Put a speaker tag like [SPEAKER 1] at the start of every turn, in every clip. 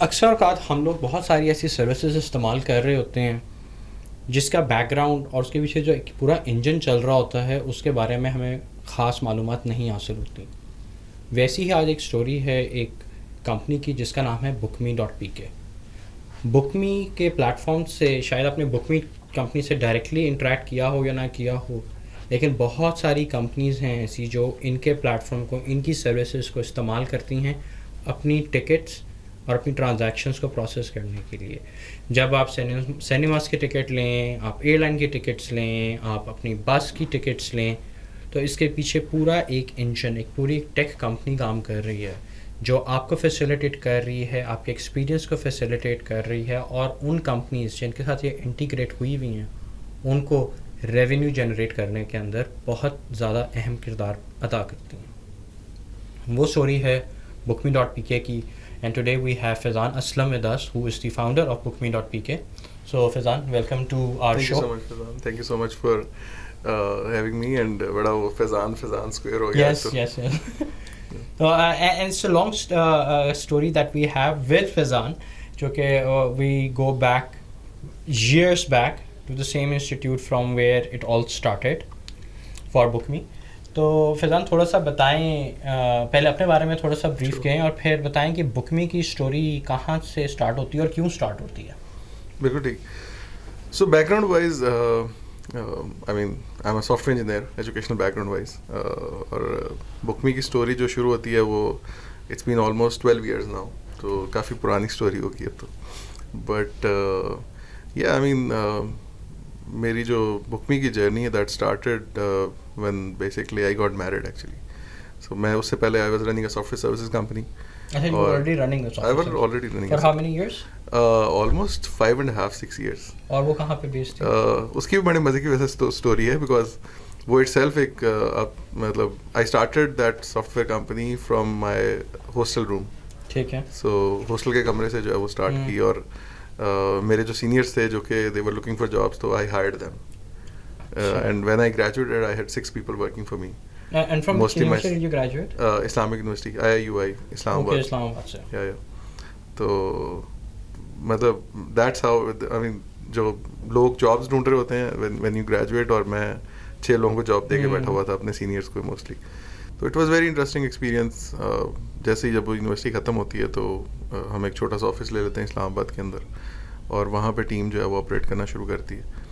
[SPEAKER 1] اکثر اوقات ہم لوگ بہت ساری ایسی سروسز استعمال کر رہے ہوتے ہیں جس کا بیک گراؤنڈ اور اس کے پیچھے جو ایک پورا انجن چل رہا ہوتا ہے اس کے بارے میں ہمیں خاص معلومات نہیں حاصل ہوتی. ویسی ہی آج ایک سٹوری ہے ایک کمپنی کی جس کا نام ہے bookme.pk. bookme کے پلیٹ فارم سے شاید آپ نے bookme کمپنی سے ڈائریکٹلی انٹریکٹ کیا ہو یا نہ کیا ہو, لیکن بہت ساری کمپنیز ہیں ایسی جو ان کے پلیٹ فارم کو, ان کی سروسز کو استعمال کرتی ہیں اپنی ٹکٹس اور اپنی ٹرانزیکشنس کو پروسیس کرنے کے لیے. جب آپ سینیماز کی ٹکٹ لیں, آپ ایئر لائن کی ٹکٹس لیں, آپ اپنی بس کی ٹکٹس لیں, تو اس کے پیچھے پورا ایک انجن, ایک پوری ٹیک کمپنی کام کر رہی ہے جو آپ کو فیسیلیٹیٹ کر رہی ہے, آپ کے ایکسپیرینس کو فیسیلیٹیٹ کر رہی ہے, اور ان کمپنیز جن کے ساتھ یہ انٹیگریٹ ہوئی ہوئی ہیں ان کو ریونیو جنریٹ کرنے کے اندر بہت زیادہ اہم کردار ادا کرتی ہیں. وہ سٹوری ہے bookme.pk کی. And today we have Faizan Aslam with us, who is the founder of bookme.pk. So Faizan, welcome to our show.
[SPEAKER 2] Thank you so much, Faizan. Thank you so much for having me. And bada wo Faizan square ho gaya.
[SPEAKER 1] Yes. And it's a long story that we have with Faizan, jo ke we go back years back to the same institute from where it all started for bookme. تو فیضان تھوڑا سا بتائیں, پہلے اپنے بارے میں تھوڑا سا بریف کریں اور پھر بتائیں کہ bookme کی اسٹوری کہاں سے اسٹارٹ ہوتی ہے اور کیوں اسٹارٹ ہوتی ہے.
[SPEAKER 2] بالکل ٹھیک. So background wise I mean I am a software engineer educational background wise, اور bookme کی اسٹوری جو شروع ہوتی ہے وہ it's been almost 12 years now, تو کافی پرانی اسٹوری ہوگی اب تو. بٹ یا آئی مین میری جو bookme کی جرنی ہے that started when basically I got married actually. So میں اس سے پہلے I was running a software services company.
[SPEAKER 1] You were already running a software
[SPEAKER 2] I was
[SPEAKER 1] services.
[SPEAKER 2] already running.
[SPEAKER 1] For how many years?
[SPEAKER 2] Almost 5.5-6 years.
[SPEAKER 1] اور وہ کہاں پہ based ہے؟
[SPEAKER 2] اس کی بھی بڑے مزے کی وجہ سے اسٹوری ہے, بیکاز وہ اٹ سیلف ایک مطلب I started that software company from my hostel room.
[SPEAKER 1] ٹھیک ہے.
[SPEAKER 2] So hostel کے کمرے سے جو ہے وہ اسٹارٹ کی, اور میرے جو سینئرس تھے جو کہ they were looking for jobs, تو I hired them. And when I graduated, I had 6 people working for me.
[SPEAKER 1] And from which university did you graduate?
[SPEAKER 2] Islamic University, IIUI, Islamabad.
[SPEAKER 1] Okay, Islamabad سے.
[SPEAKER 2] Yeah. تو مطلب that's how, I mean, جو لوگ jobs ڈھونڈ رہے ہوتے ہیں when you graduate, اور میں 6 لوگوں کو جاب دے کے بیٹھا ہوا تھا اپنے سینئرس کو موسٹلی. تو it was very interesting experience. جیسے ہی جب وہ یونیورسٹی ختم ہوتی ہے تو ہم ایک چھوٹا سا آفس لے لیتے ہیں اسلام آباد کے اندر, اور وہاں پہ ٹیم جو ہے وہ آپریٹ کرنا شروع کرتی ہے.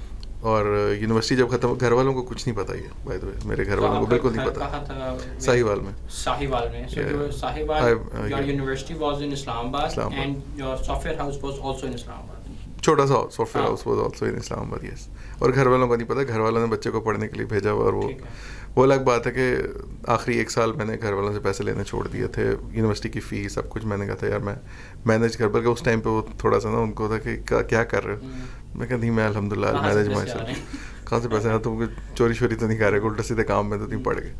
[SPEAKER 2] اور یونیورسٹی جب ختم, گھر والوں کو کچھ نہیں پتہ, یہ بائی دا وے میرے گھر والوں کو بالکل نہیں پتہ. ساہیوال میں.
[SPEAKER 1] ساہیوال میں. So your Sahiwal, your university was in Islamabad, and your software house was also in Islamabad.
[SPEAKER 2] چھوٹا سا software house was also in Islamabad. Yes. اور گھر والوں کو نہیں پتہ, گھر والوں نے بچے کو پڑھنے کے لیے بھیجا ہوا, اور وہ الگ بات ہے کہ آخری 1 سال میں نے گھر والوں سے پیسے لینے چھوڑ دیے تھے. یونیورسٹی کی فیس سب کچھ میں نے کہا تھا یار میں مینیج کر, بلکہ اس ٹائم پہ وہ تھوڑا سا نا ان کو تھا کہ کیا کر رہے ہو. میں کہا نہیں میں الحمد للہ مینیج مائی سیلف. کہاں سے پیسے, تم کو چوری شوری تو نہیں کر رہے, الٹے سیدھے کام میں تو تم پڑھ گئے.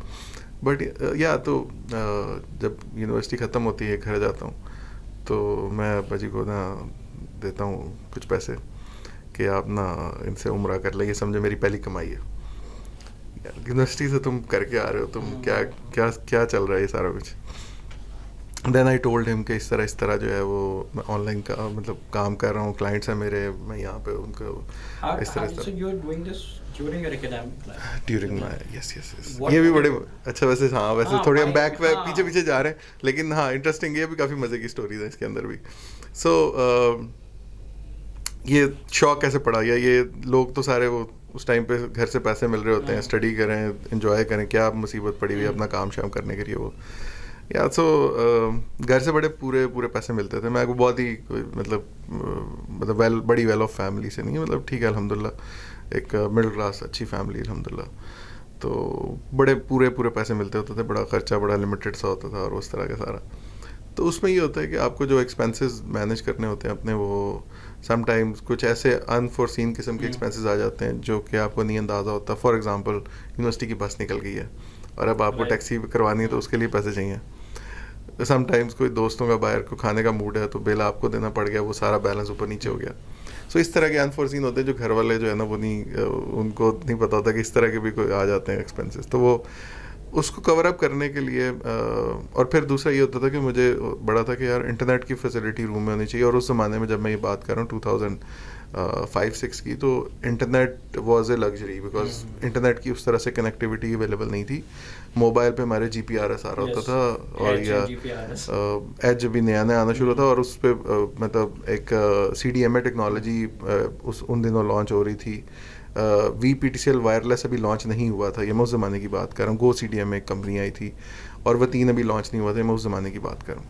[SPEAKER 2] بٹ یا تو جب یونیورسٹی ختم ہوتی ہے گھر جاتا ہوں تو میں ابا جی کو نا دیتا ہوں کچھ پیسے کہ آپ نا ان سے عمرہ کر لیں, یہ سمجھے میری پہلی کمائی ہے. یونیورسٹی سے تم کر کے آ رہے ہو, تم کیا چل رہا ہے یہ سارا کچھ. دین آئی ٹولڈ ہم کہ اس طرح جو ہے وہ میں آن لائن کا مطلب کام کر رہا ہوں, کلائنٹس ہیں میرے, میں یہاں پہ ان کو اس طرح ڈیورنگ مائی. یس. یہ بھی بڑے اچھا, ویسے ہاں ویسے تھوڑے ہم بیک پیچھے جا رہے ہیں, لیکن ہاں انٹرسٹنگ, یہ بھی کافی مزے کی اسٹوریز ہے اس کے اندر بھی. سو یہ شوق کیسے پڑا, یا یہ لوگ تو سارے وہ اس ٹائم پہ گھر سے پیسے مل رہے ہوتے ہیں, اسٹڈی کریں, انجوائے کریں, کیا مصیبت پڑی ہوئی ہے اپنا کام شام کرنے کے لیے وہ. یا سو گھر سے بڑے پورے پیسے ملتے تھے. میں کو بہت ہی مطلب بڑی ویل آف فیملی سے نہیں, مطلب ٹھیک ہے الحمد للہ, ایک مڈل کلاس اچھی فیملی الحمد للہ. تو بڑے پورے پیسے ملتے ہوتے تھے, بڑا خرچہ بڑا لمیٹڈ سا ہوتا تھا, اور اس طرح کا سارا. تو اس میں یہ ہوتا ہے کہ آپ کو جو ایکسپینسز مینیج کرنے ہوتے ہیں اپنے, وہ سم ٹائمز کچھ ایسے انفورسین قسم کے ایکسپینسز آ جاتے ہیں جو کہ آپ کو نہیں اندازہ ہوتا. فار ایگزامپل یونیورسٹی کی بس نکل گئی ہے اور اب آپ کو ٹیکسی کروانی ہے, تو اس کے لیے پیسے چاہیے. سم ٹائمز کوئی دوستوں کا باہر کو کھانے کا موڈ ہے تو بل آپ کو دینا پڑ گیا, وہ سارا بیلنس اوپر نیچے ہو گیا. سو اس طرح کے انفورسین ہوتے ہیں جو گھر والے جو ہے نا وہ نہیں, ان کو نہیں پتا ہوتا کہ اس طرح کے بھی کوئی آ جاتے ہیں ایکسپینسز. تو وہ اس کو کور اپ کرنے کے لیے اور پھر دوسرا یہ ہوتا تھا کہ مجھے بڑا تھا کہ یار انٹرنیٹ کی فیسلٹی روم میں ہونی چاہیے. اور اس زمانے میں جب میں یہ بات کر رہا ہوں 2005-6 کی, تو internet was a luxury, because internet کی اس طرح سے کنیکٹیوٹی اویلیبل نہیں تھی. موبائل پہ ہمارے GPRS آ رہا ہوتا تھا, اور یا ایج بھی نیا نیا آنا شروع ہوتا, اور اس پہ مطلب ایک CDMA ٹیکنالوجی ان دنوں لانچ ہو رہی تھی. VPTCL وائرلیس ابھی لانچ نہیں ہوا تھا, یہ میں اس زمانے کی بات کر رہا ہوں. گو CDMA ایک کمپنی آئی تھی, اور وہ 3 ابھی لانچ نہیں ہوا تھا, میں اس زمانے کی بات کر رہا ہوں.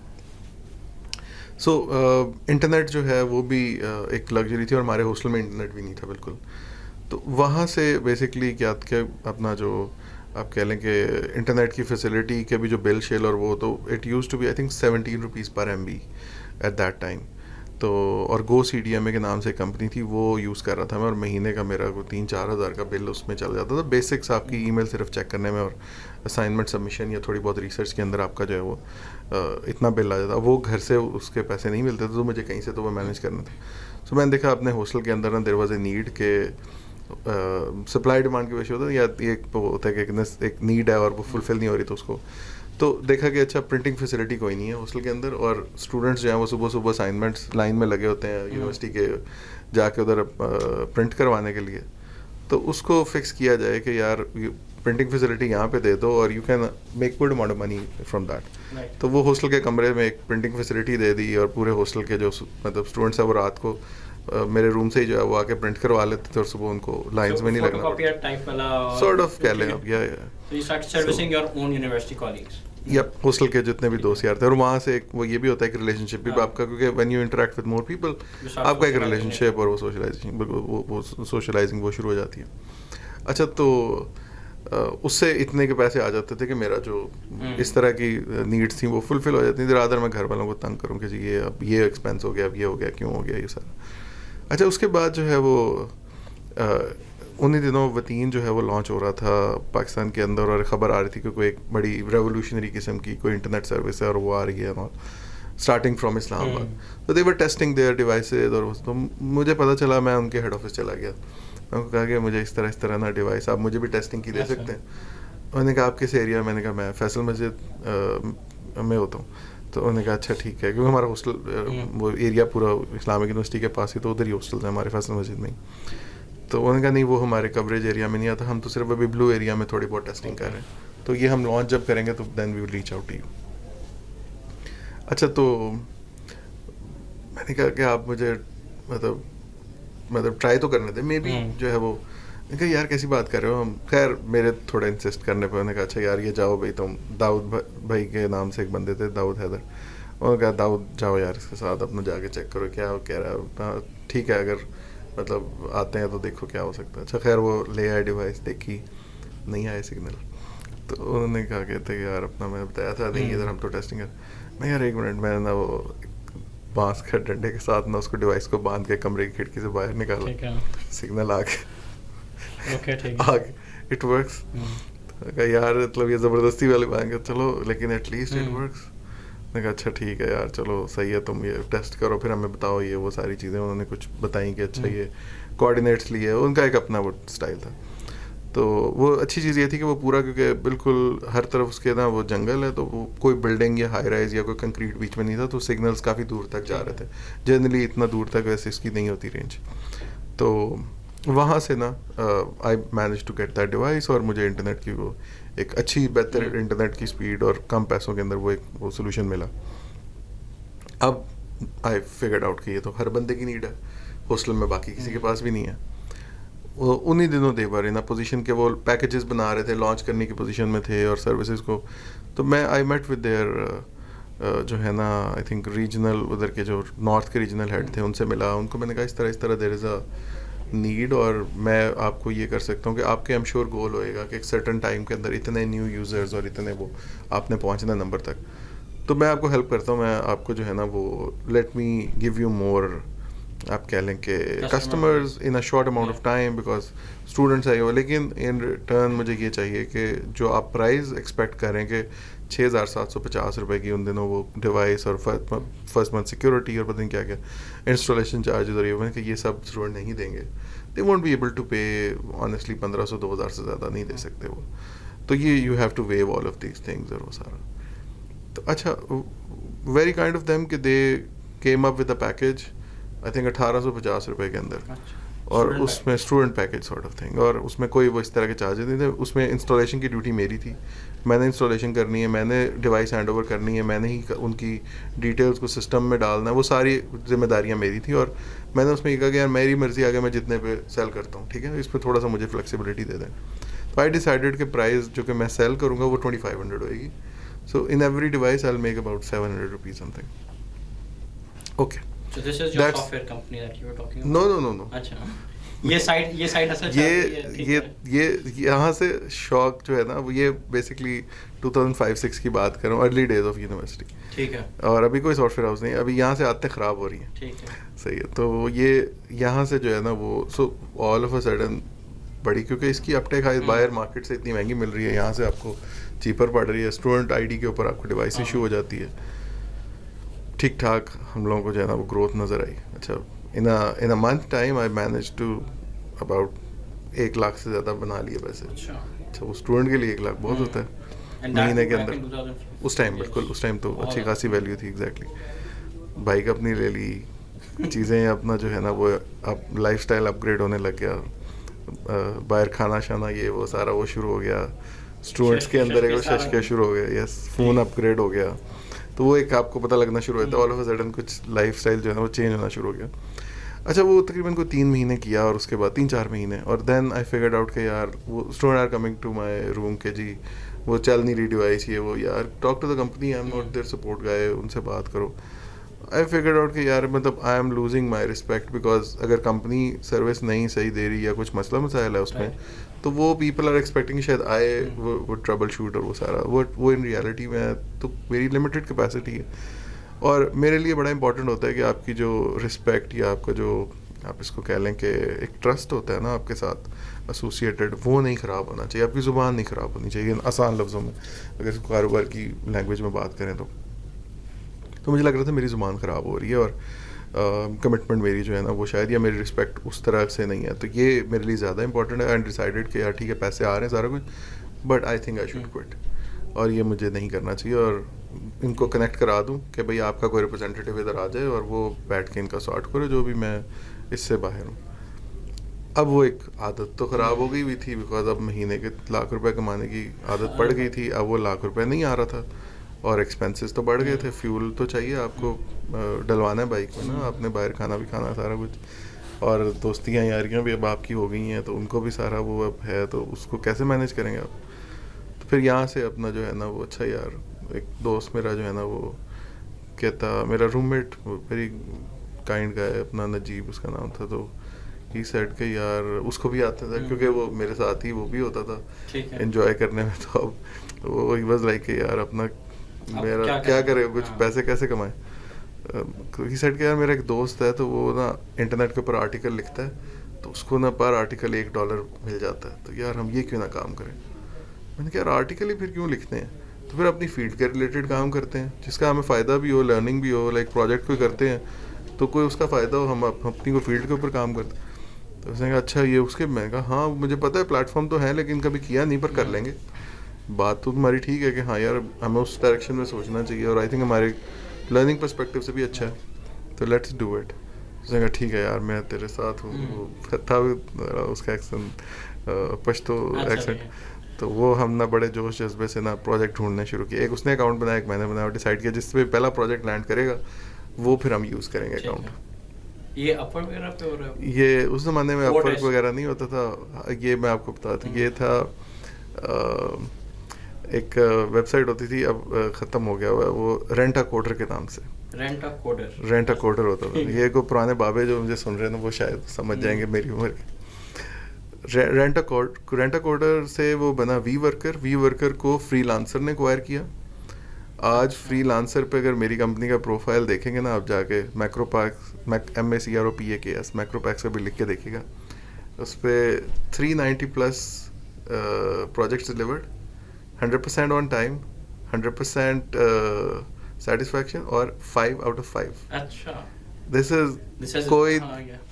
[SPEAKER 2] سو انٹرنیٹ جو ہے وہ بھی ایک لگژری تھی, اور ہمارے ہاسٹل میں انٹرنیٹ بھی نہیں تھا بالکل. تو وہاں سے بیسکلی کیا اپنا جو آپ کہہ لیں کہ انٹرنیٹ کی فیسلٹی کے بھی جو بل شیل, اور وہ تو it used to be I think 17 rupees پر MB ایٹ دیٹ ٹائم. تو اور گو CDMA کے نام سے ایک کمپنی تھی, وہ یوز کر رہا تھا میں, اور مہینے کا میرا کو 3-4 ہزار کا بل اس میں چل جاتا تھا. بیسکس آپ کی ای میل صرف چیک کرنے میں, اور اسائنمنٹ سبمیشن یا تھوڑی بہت ریسرچ کے اندر آپ کا جو ہے وہ اتنا بل آ جاتا. وہ گھر سے اس کے پیسے نہیں ملتے تھے, تو مجھے کہیں سے تو وہ مینیج کرنا تھا. سو میں نے دیکھا اپنے ہاسٹل کے اندر نا دیر واز اے نیڈ کہ سپلائی ڈیمانڈ کی وجہ سے ہوتا ہے, یا ایک ہوتا ہے کہ ایک نیڈ ہے اور وہ فلفل نہیں ہو رہی, تو اس کو تو دیکھا کہ اچھا پرنٹنگ فیسلٹی کوئی نہیں ہے ہاسٹل کے اندر, اور اسٹوڈنٹس جو ہیں وہ صبح اسائنمنٹس لائن میں لگے ہوتے ہیں یونیورسٹی کے جا کے ادھر پرنٹ کروانے کے لیے. تو اس کو فکس کیا جائے کہ یار پرنٹنگ فیسلٹی یہاں پہ دے دو, اور you can make good amount of money from that. تو وہ ہاسٹل کے کمرے میں ایک پرنٹنگ فیسلٹی دے دی, اور پورے ہاسٹل کے جو مطلب اسٹوڈنٹس ہیں وہ رات کو میرے روم سے ہی جو ہے وہ آ کے پرنٹ کروا لیتے تھے, اور صبح ان کو لائنس میں نہیں لگنا, سارٹ آف کہہ لیں آپ. یا ہاسٹل کے جتنے بھی دوست یار تھے, اور وہاں سے ایک وہ یہ بھی ہوتا ہے کہ ریلیشن شپ بھی آپ کا, کیونکہ when you interact with more people آپ کا ایک ریلیشن شپ اور وہ سوشلائزنگ وہ شروع ہو جاتی ہے. اچھا, تو اس سے اتنے کے پیسے آ جاتے تھے کہ میرا جو اس طرح کی نیڈس تھیں وہ فلفل ہو جاتی تھیں. رادر میں گھر والوں کو تنگ کروں کہ جی یہ اب یہ ایکسپینس ہو گیا, اب یہ ہو گیا, کیوں ہو گیا یہ سارا. اچھا, اس کے بعد جو ہے وہ انہی دنوں وتین جو ہے وہ لانچ ہو رہا تھا پاکستان کے اندر, اور خبر آ رہی تھی کہ کوئی ایک بڑی ریولیوشنری قسم کی کوئی انٹرنیٹ سروس ہے, اور وہ آ رہی ہے اسٹارٹنگ فرام اسلام آباد. تو دے ور ٹیسٹنگ دیئر ڈیوائسز, اور تو مجھے پتہ چلا, میں ان کے ہیڈ آفس چلا گیا, میں نے کہا کہ مجھے اس طرح نا ڈیوائس آپ مجھے بھی ٹیسٹنگ کی دے سکتے ہیں. انہوں نے کہا آپ کس ایریا, میں نے کہا میں فیصل مسجد میں ہوتا ہوں. تو انہوں نے کہا اچھا ٹھیک ہے, کیونکہ ہمارا ہاسٹل وہ ایریا پورا اسلامک یونیورسٹی کے پاس ہی, تو ادھر ہی ہاسٹلس ہیں ہمارے فیصل مسجد میں ہی. تو انہوں نے کہا نہیں وہ ہمارے کوریج ایریا میں نہیں آتا, ہم تو صرف ابھی بلو ایریا میں تھوڑی بہت ٹیسٹنگ کر رہے ہیں, تو یہ ہم لانچ جب کریں گے تو then we will reach out to you. اچھا, تو میں نے کہا کہ آپ مجھے مطلب ٹرائی تو کرنے دیں, مے بی جو ہے وہ کہ یار کیسی بات کر رہے ہو ہم. خیر میرے تھوڑا انسسٹ کرنے پہ انہوں نے کہا اچھا یار یہ جاؤ بھائی, تم داؤد بھائی کے نام سے ایک بندے تھے, داؤد حیدر, انہوں نے کہا داؤد جاؤ یار اس کے ساتھ اپنا جا کے چیک کرو کیا وہ کہہ رہا ہے. ٹھیک ہے, اگر مطلب آتے ہیں تو دیکھو کیا ہو سکتا ہے. اچھا خیر وہ لے آئے ڈیوائس, دیکھی نہیں آئے سگنل, تو انہوں نے کہا کہتے کہ یار اپنا میں بتایا تھا نہیں ادھر ہم تو ٹیسٹنگ کر. میں یار ایک منٹ, میں نے نا وہ بانس کے ڈنڈے کے ساتھ نا اس کو ڈیوائس کو باندھ کے کمرے کی کھڑکی سے باہر نکالا, سگنل آ گئے, اٹ ورکس. یار مطلب یہ زبردستی والے بائیں گے چلو, لیکن ایٹ لیسٹ اٹ ورکس. میں کہا اچھا ٹھیک ہے یار چلو صحیح ہے, تم یہ ٹیسٹ کرو پھر ہمیں بتاؤ یہ وہ ساری چیزیں. انہوں نے کچھ بتائیں کہ اچھا یہ کوآرڈینیٹس لیے, ان کا ایک اپنا وہ اسٹائل تھا. تو وہ اچھی چیز یہ تھی کہ وہ پورا, کیونکہ بالکل ہر طرف اس کے نا وہ جنگل ہے, تو وہ کوئی بلڈنگ یا ہائی رائز یا کوئی کنکریٹ بیچ میں نہیں تھا, تو سگنلس کافی دور تک جا رہے تھے. جنرلی اتنا دور تک ویسے اس کی نہیں ہوتی رینج. تو وہاں سے نا I manage to get that device, اور مجھے انٹرنیٹ کی وہ ایک اچھی بہتر انٹرنیٹ کی اسپیڈ اور کم پیسوں کے اندر وہ ایک وہ سولوشن ملا. اب آئی فگرڈ آؤٹ کہ یہ تو ہر بندے کی نیڈ ہے ہاسٹل میں, باقی کسی کے پاس بھی نہیں ہے. وہ انہی دنوں دے بار ان پوزیشن کے وہ پیکیجز بنا رہے تھے, لانچ کرنے کی پوزیشن میں تھے اور سروسز کو. تو میں آئی میٹ ود دیئر جو ہے نا آئی تھنک ریجنل ادھر کے جو نارتھ کے ریجنل ہیڈ تھے, ان سے ملا. ان کو میں نے کہا اس طرح دیر از اے نیڈ, اور میں آپ کو یہ کر سکتا ہوں کہ آپ کے ایم شیور گول ہوئے گا کہ ایک سرٹن ٹائم کے اندر اتنے نیو یوزرز اور اتنے وہ آپ نے پہنچنا نمبر تک, تو میں آپ کو ہیلپ کرتا ہوں. میں آپ کو جو ہے نا وہ let me give you more, آپ کہہ لیں کہ customers in a short amount of time, because students آئے ہو. لیکن ان ریٹرن مجھے یہ چاہیے کہ جو آپ پرائز ایکسپیکٹ کریں کہ 6,750 روپے کی ان دنوں وہ ڈیوائس اور فرسٹ منتھ سیکورٹی اور پتہ نہیں کیا کیا انسٹالیشن چارجز, اور یہ کہ یہ سب اسٹوڈنٹ نہیں دیں گے. They won't be able to pay honestly 1,500-2,000 سے زیادہ نہیں دے سکتے وہ. تو یہ you have to view all of these things اور وہ سارا. تو اچھا ویری کائنڈ آف دیم کہ they came up with a package I think 1850 روپے کے اندر, اور اس میں student package sort of thing, اور اس میں کوئی وہ اس طرح کے چارجز نہیں تھے. اس میں انسٹالیشن کی ڈیوٹی میری تھی, میں نے انسٹالیشن کرنی ہے, میں نے ڈیوائس ہینڈ اوور کرنی ہے, میں نے ہی ان کی ڈیٹیلس کو سسٹم میں ڈالنا ہے, وہ ساری ذمہ داریاں میری تھیں. اور میں نے اس میں یہ کہا کہ یار میری مرضی آگے میں جتنے پہ سیل کرتا ہوں, ٹھیک ہے, اس پہ تھوڑا سا مجھے فلیکسیبلٹی دے دیں. تو آئی ڈیسائیڈیڈ کہ پرائز جو کہ میں سیل کروں گا وہ 2500 ہوئے گی. So in every device I will make about 700 rupees something. Okay,
[SPEAKER 1] So this is your software company that you were talking about?
[SPEAKER 2] No.
[SPEAKER 1] اچھا, یہ سائٹ اصل چل رہی ہے.
[SPEAKER 2] یہ یہاں سے شوق جو ہے نا وہ یہ بیسکلی 2005-06 کی بات کروں, ارلی ڈیز آف یونیورسٹی,
[SPEAKER 1] ٹھیک ہے,
[SPEAKER 2] اور ابھی کوئی سافٹ ویئر ہاؤس نہیں, ابھی یہاں سے آتے خراب ہو رہی ہیں,
[SPEAKER 1] ٹھیک ہے,
[SPEAKER 2] صحیح ہے. تو یہ یہاں سے جو ہے نا وہ سو آل آف اے سڈن بڑی, کیونکہ اس کی اپٹیک باہر مارکیٹ سے اتنی مہنگی مل رہی ہے, یہاں سے آپ کو چیپر پڑ رہی ہے. اسٹوڈنٹ آئی ڈی کے اوپر آپ کو ڈیوائس ایشو ہو جاتی ہے. ٹھیک ٹھاک ہم لوگوں کو جو ہے نا وہ گروتھ نظر آئی. اچھا in a month time I manage to about 1 lakh سے زیادہ بنا لیے پیسے. اچھا وہ اسٹوڈنٹ کے لیے 1 لاکھ بہت ہوتا ہے مہینے کے اندر. اس ٹائم بالکل, اس ٹائم تو اچھی خاصی ویلیو تھی. ایگزیکٹلی, بائک اپنی لے لی, چیزیں اپنا جو ہے نا وہ اب لائف اسٹائل اپ گریڈ ہونے لگ گیا, باہر کھانا شانا یہ وہ سارا وہ شروع ہو گیا. اسٹوڈنٹس کے اندر ایک ششکے شروع ہو گیا. یس, فون اپ گریڈ ہو گیا, تو وہ ایک آپ کو پتہ لگنا شروع ہوتا ہے. آل آف اے سڈن کچھ لائف اسٹائل جو ہے نا وہ چینج ہونا شروع ہو گیا. اچھا وہ تقریباً کوئی 3 مہینے کیا, اور اس کے بعد 3-4 مہینے, اور دین آئی فگرڈ آؤٹ کہ یار وہ student are coming to my room کہ جی وہ چل نہیں رہی ڈیوائس, یہ وہ, یار talk to the company, I am not their support guy, ان سے بات کرو. آئی فگرڈ آؤٹ کہ یار مطلب I am losing my respect, because اگر کمپنی سروس نہیں صحیح دے رہی یا کچھ مسئلہ مسائل ہے اس میں, تو وہ پیپل آر ایکسپیکٹنگ شاید آئے وہ ٹربل شوٹ اور وہ سارا وہ ان ریالٹی میں تو میری لمیٹیڈ کیپیسٹی ہے. اور میرے لیے بڑا امپورٹنٹ ہوتا ہے کہ آپ کی جو رسپیکٹ یا آپ کا جو آپ اس کو کہہ لیں کہ ایک ٹرسٹ ہوتا ہے نا آپ کے ساتھ ایسوسیٹیڈ, وہ نہیں خراب ہونا چاہیے, آپ کی زبان نہیں خراب ہونی چاہیے. آسان لفظوں میں اگر کاروبار کی لینگویج میں بات کریں تو مجھے لگ رہا تھا میری زبان خراب ہو رہی ہے, اور کمٹمنٹ میری جو ہے نا وہ شاید, یا میری رسپیکٹ اس طرح سے نہیں ہے. تو یہ میرے لیے زیادہ امپورٹنٹ ہے. اینڈ ڈیسائیڈیڈ کہ یار ٹھیک ہے پیسے آ رہے ہیں سارا کچھ, but I think I should quit, اور یہ مجھے نہیں کرنا چاہیے. اور ان کو کنیکٹ کرا دوں کہ بھائی آپ کا کوئی ریپرزینٹیو ادھر آ جائے اور وہ بیٹھ کے ان کا سارٹ کرے, جو بھی میں اس سے باہر ہوں. اب وہ ایک عادت تو خراب ہو گئی ہوئی تھی, بیکاز اب مہینے کے 1 لاکھ روپے کمانے کی عادت پڑ گئی تھی. اب وہ 1 لاکھ روپے نہیں آ رہا تھا, اور ایکسپینسز تو بڑھ گئے تھے. فیول تو چاہیے آپ کو ڈلوانا ہے بائک میں نا, آپ نے باہر کھانا بھی کھانا سارا کچھ, اور دوستیاں یاریاں بھی اب آپ کی ہو گئی ہیں, تو ان کو بھی سارا وہ اب ہے, تو اس کو کیسے مینیج کریں گے آپ. تو پھر یہاں سے اپنا جو ہے نا وہ, اچھا یار ایک دوست میرا جو ہے نا وہ کہتا, میرا روم میٹ ویری کائنڈ کا ہے, اپنا نجیب اس کا نام تھا, تو ہی سیڈ کہ یار اس کو بھی آتا تھا کیونکہ وہ میرے ساتھ ہی وہ بھی ہوتا تھا انجوائے کرنے میں. تو اب وہ واز لائک کہ یار اپنا میرا کیا کرے, کچھ پیسے کیسے کمائے. ہی سیڈ کہ یار میرا ایک دوست ہے, تو وہ نا انٹرنیٹ کے اوپر آرٹیکل لکھتا ہے, تو اس کو نا پر آرٹیکل $1 مل جاتا ہے. تو یار ہم یہ کیوں نہ کام کریں. میں نے کہا یار آرٹیکل ہی پھر کیوں لکھتے ہیں, تو پھر اپنی فیلڈ کے ریلیٹڈ کام کرتے ہیں جس کا ہمیں فائدہ بھی ہو, لرننگ بھی ہو. لائک پروجیکٹ کوئی کرتے ہیں تو کوئی اس کا فائدہ ہو, ہم اپنی کو فیلڈ کے اوپر کام کرتے ہیں. تو اس نے کہا اچھا یہ اس کے, میں نے کہا ہاں مجھے پتہ ہے پلیٹ فارم تو ہے, لیکن کبھی کیا نہیں, پر کر لیں گے. بات تو تمہاری ٹھیک ہے کہ ہاں یار ہمیں اس ڈائریکشن میں سوچنا چاہیے, اور آئی تھنک ہمارے لرننگ پرسپیکٹیو سے بھی اچھا ہے, تو لیٹس ڈو اٹ. اس نے کہا ٹھیک ہے یار میں تیرے ساتھ ہوں. وہ تھا اس کا ایکسنٹ پشتو ایکسنٹ, تو وہ ہم نہ بڑے جوش جذبے سے نہ پروجیکٹ ڈھونڈنے شروع کیے. ایک اس نے اکاؤنٹ بنایا, ایک میں نے بنایا, اور ڈیسائڈ کیا جس پہ پہلا پروجیکٹ لینڈ کرے گا وہ پھر ہم یوز کریں گے اکاؤنٹ.
[SPEAKER 1] یہ اپ ورک وغیرہ پہ ہو رہا ہے,
[SPEAKER 2] یہ اس زمانے میں اپ ورک وغیرہ نہیں ہوتا تھا. یہ میں آپ کو بتاتا ہوں, یہ تھا ایک ویب سائٹ ہوتی تھی, اب ختم ہو گیا ہوا ہے, وہ رینٹ اے کوڈر کے نام سے. رینٹ اے کوڈر ہوتا تھا. یہ کوئی پرانے بابے جو مجھے سن رہے ہیں وہ شاید سمجھ جائیں گے میری عمر کے. رینٹ اے کوڈر سے وہ بنا وی ورکر. وی ورکر کو فری لانسر نے ایکوائر کیا. آج فری لانسر پہ اگر میری کمپنی کا پروفائل دیکھیں گے نا آپ جا کے, MacroPaks MACROPAKS MacroPaks کا بھی لکھ کے دیکھیے گا, اس پہ 390+ projects delivered, 100% on time, 100% satisfaction, اور 5 out of 5.
[SPEAKER 1] اچھا
[SPEAKER 2] دس از کوئی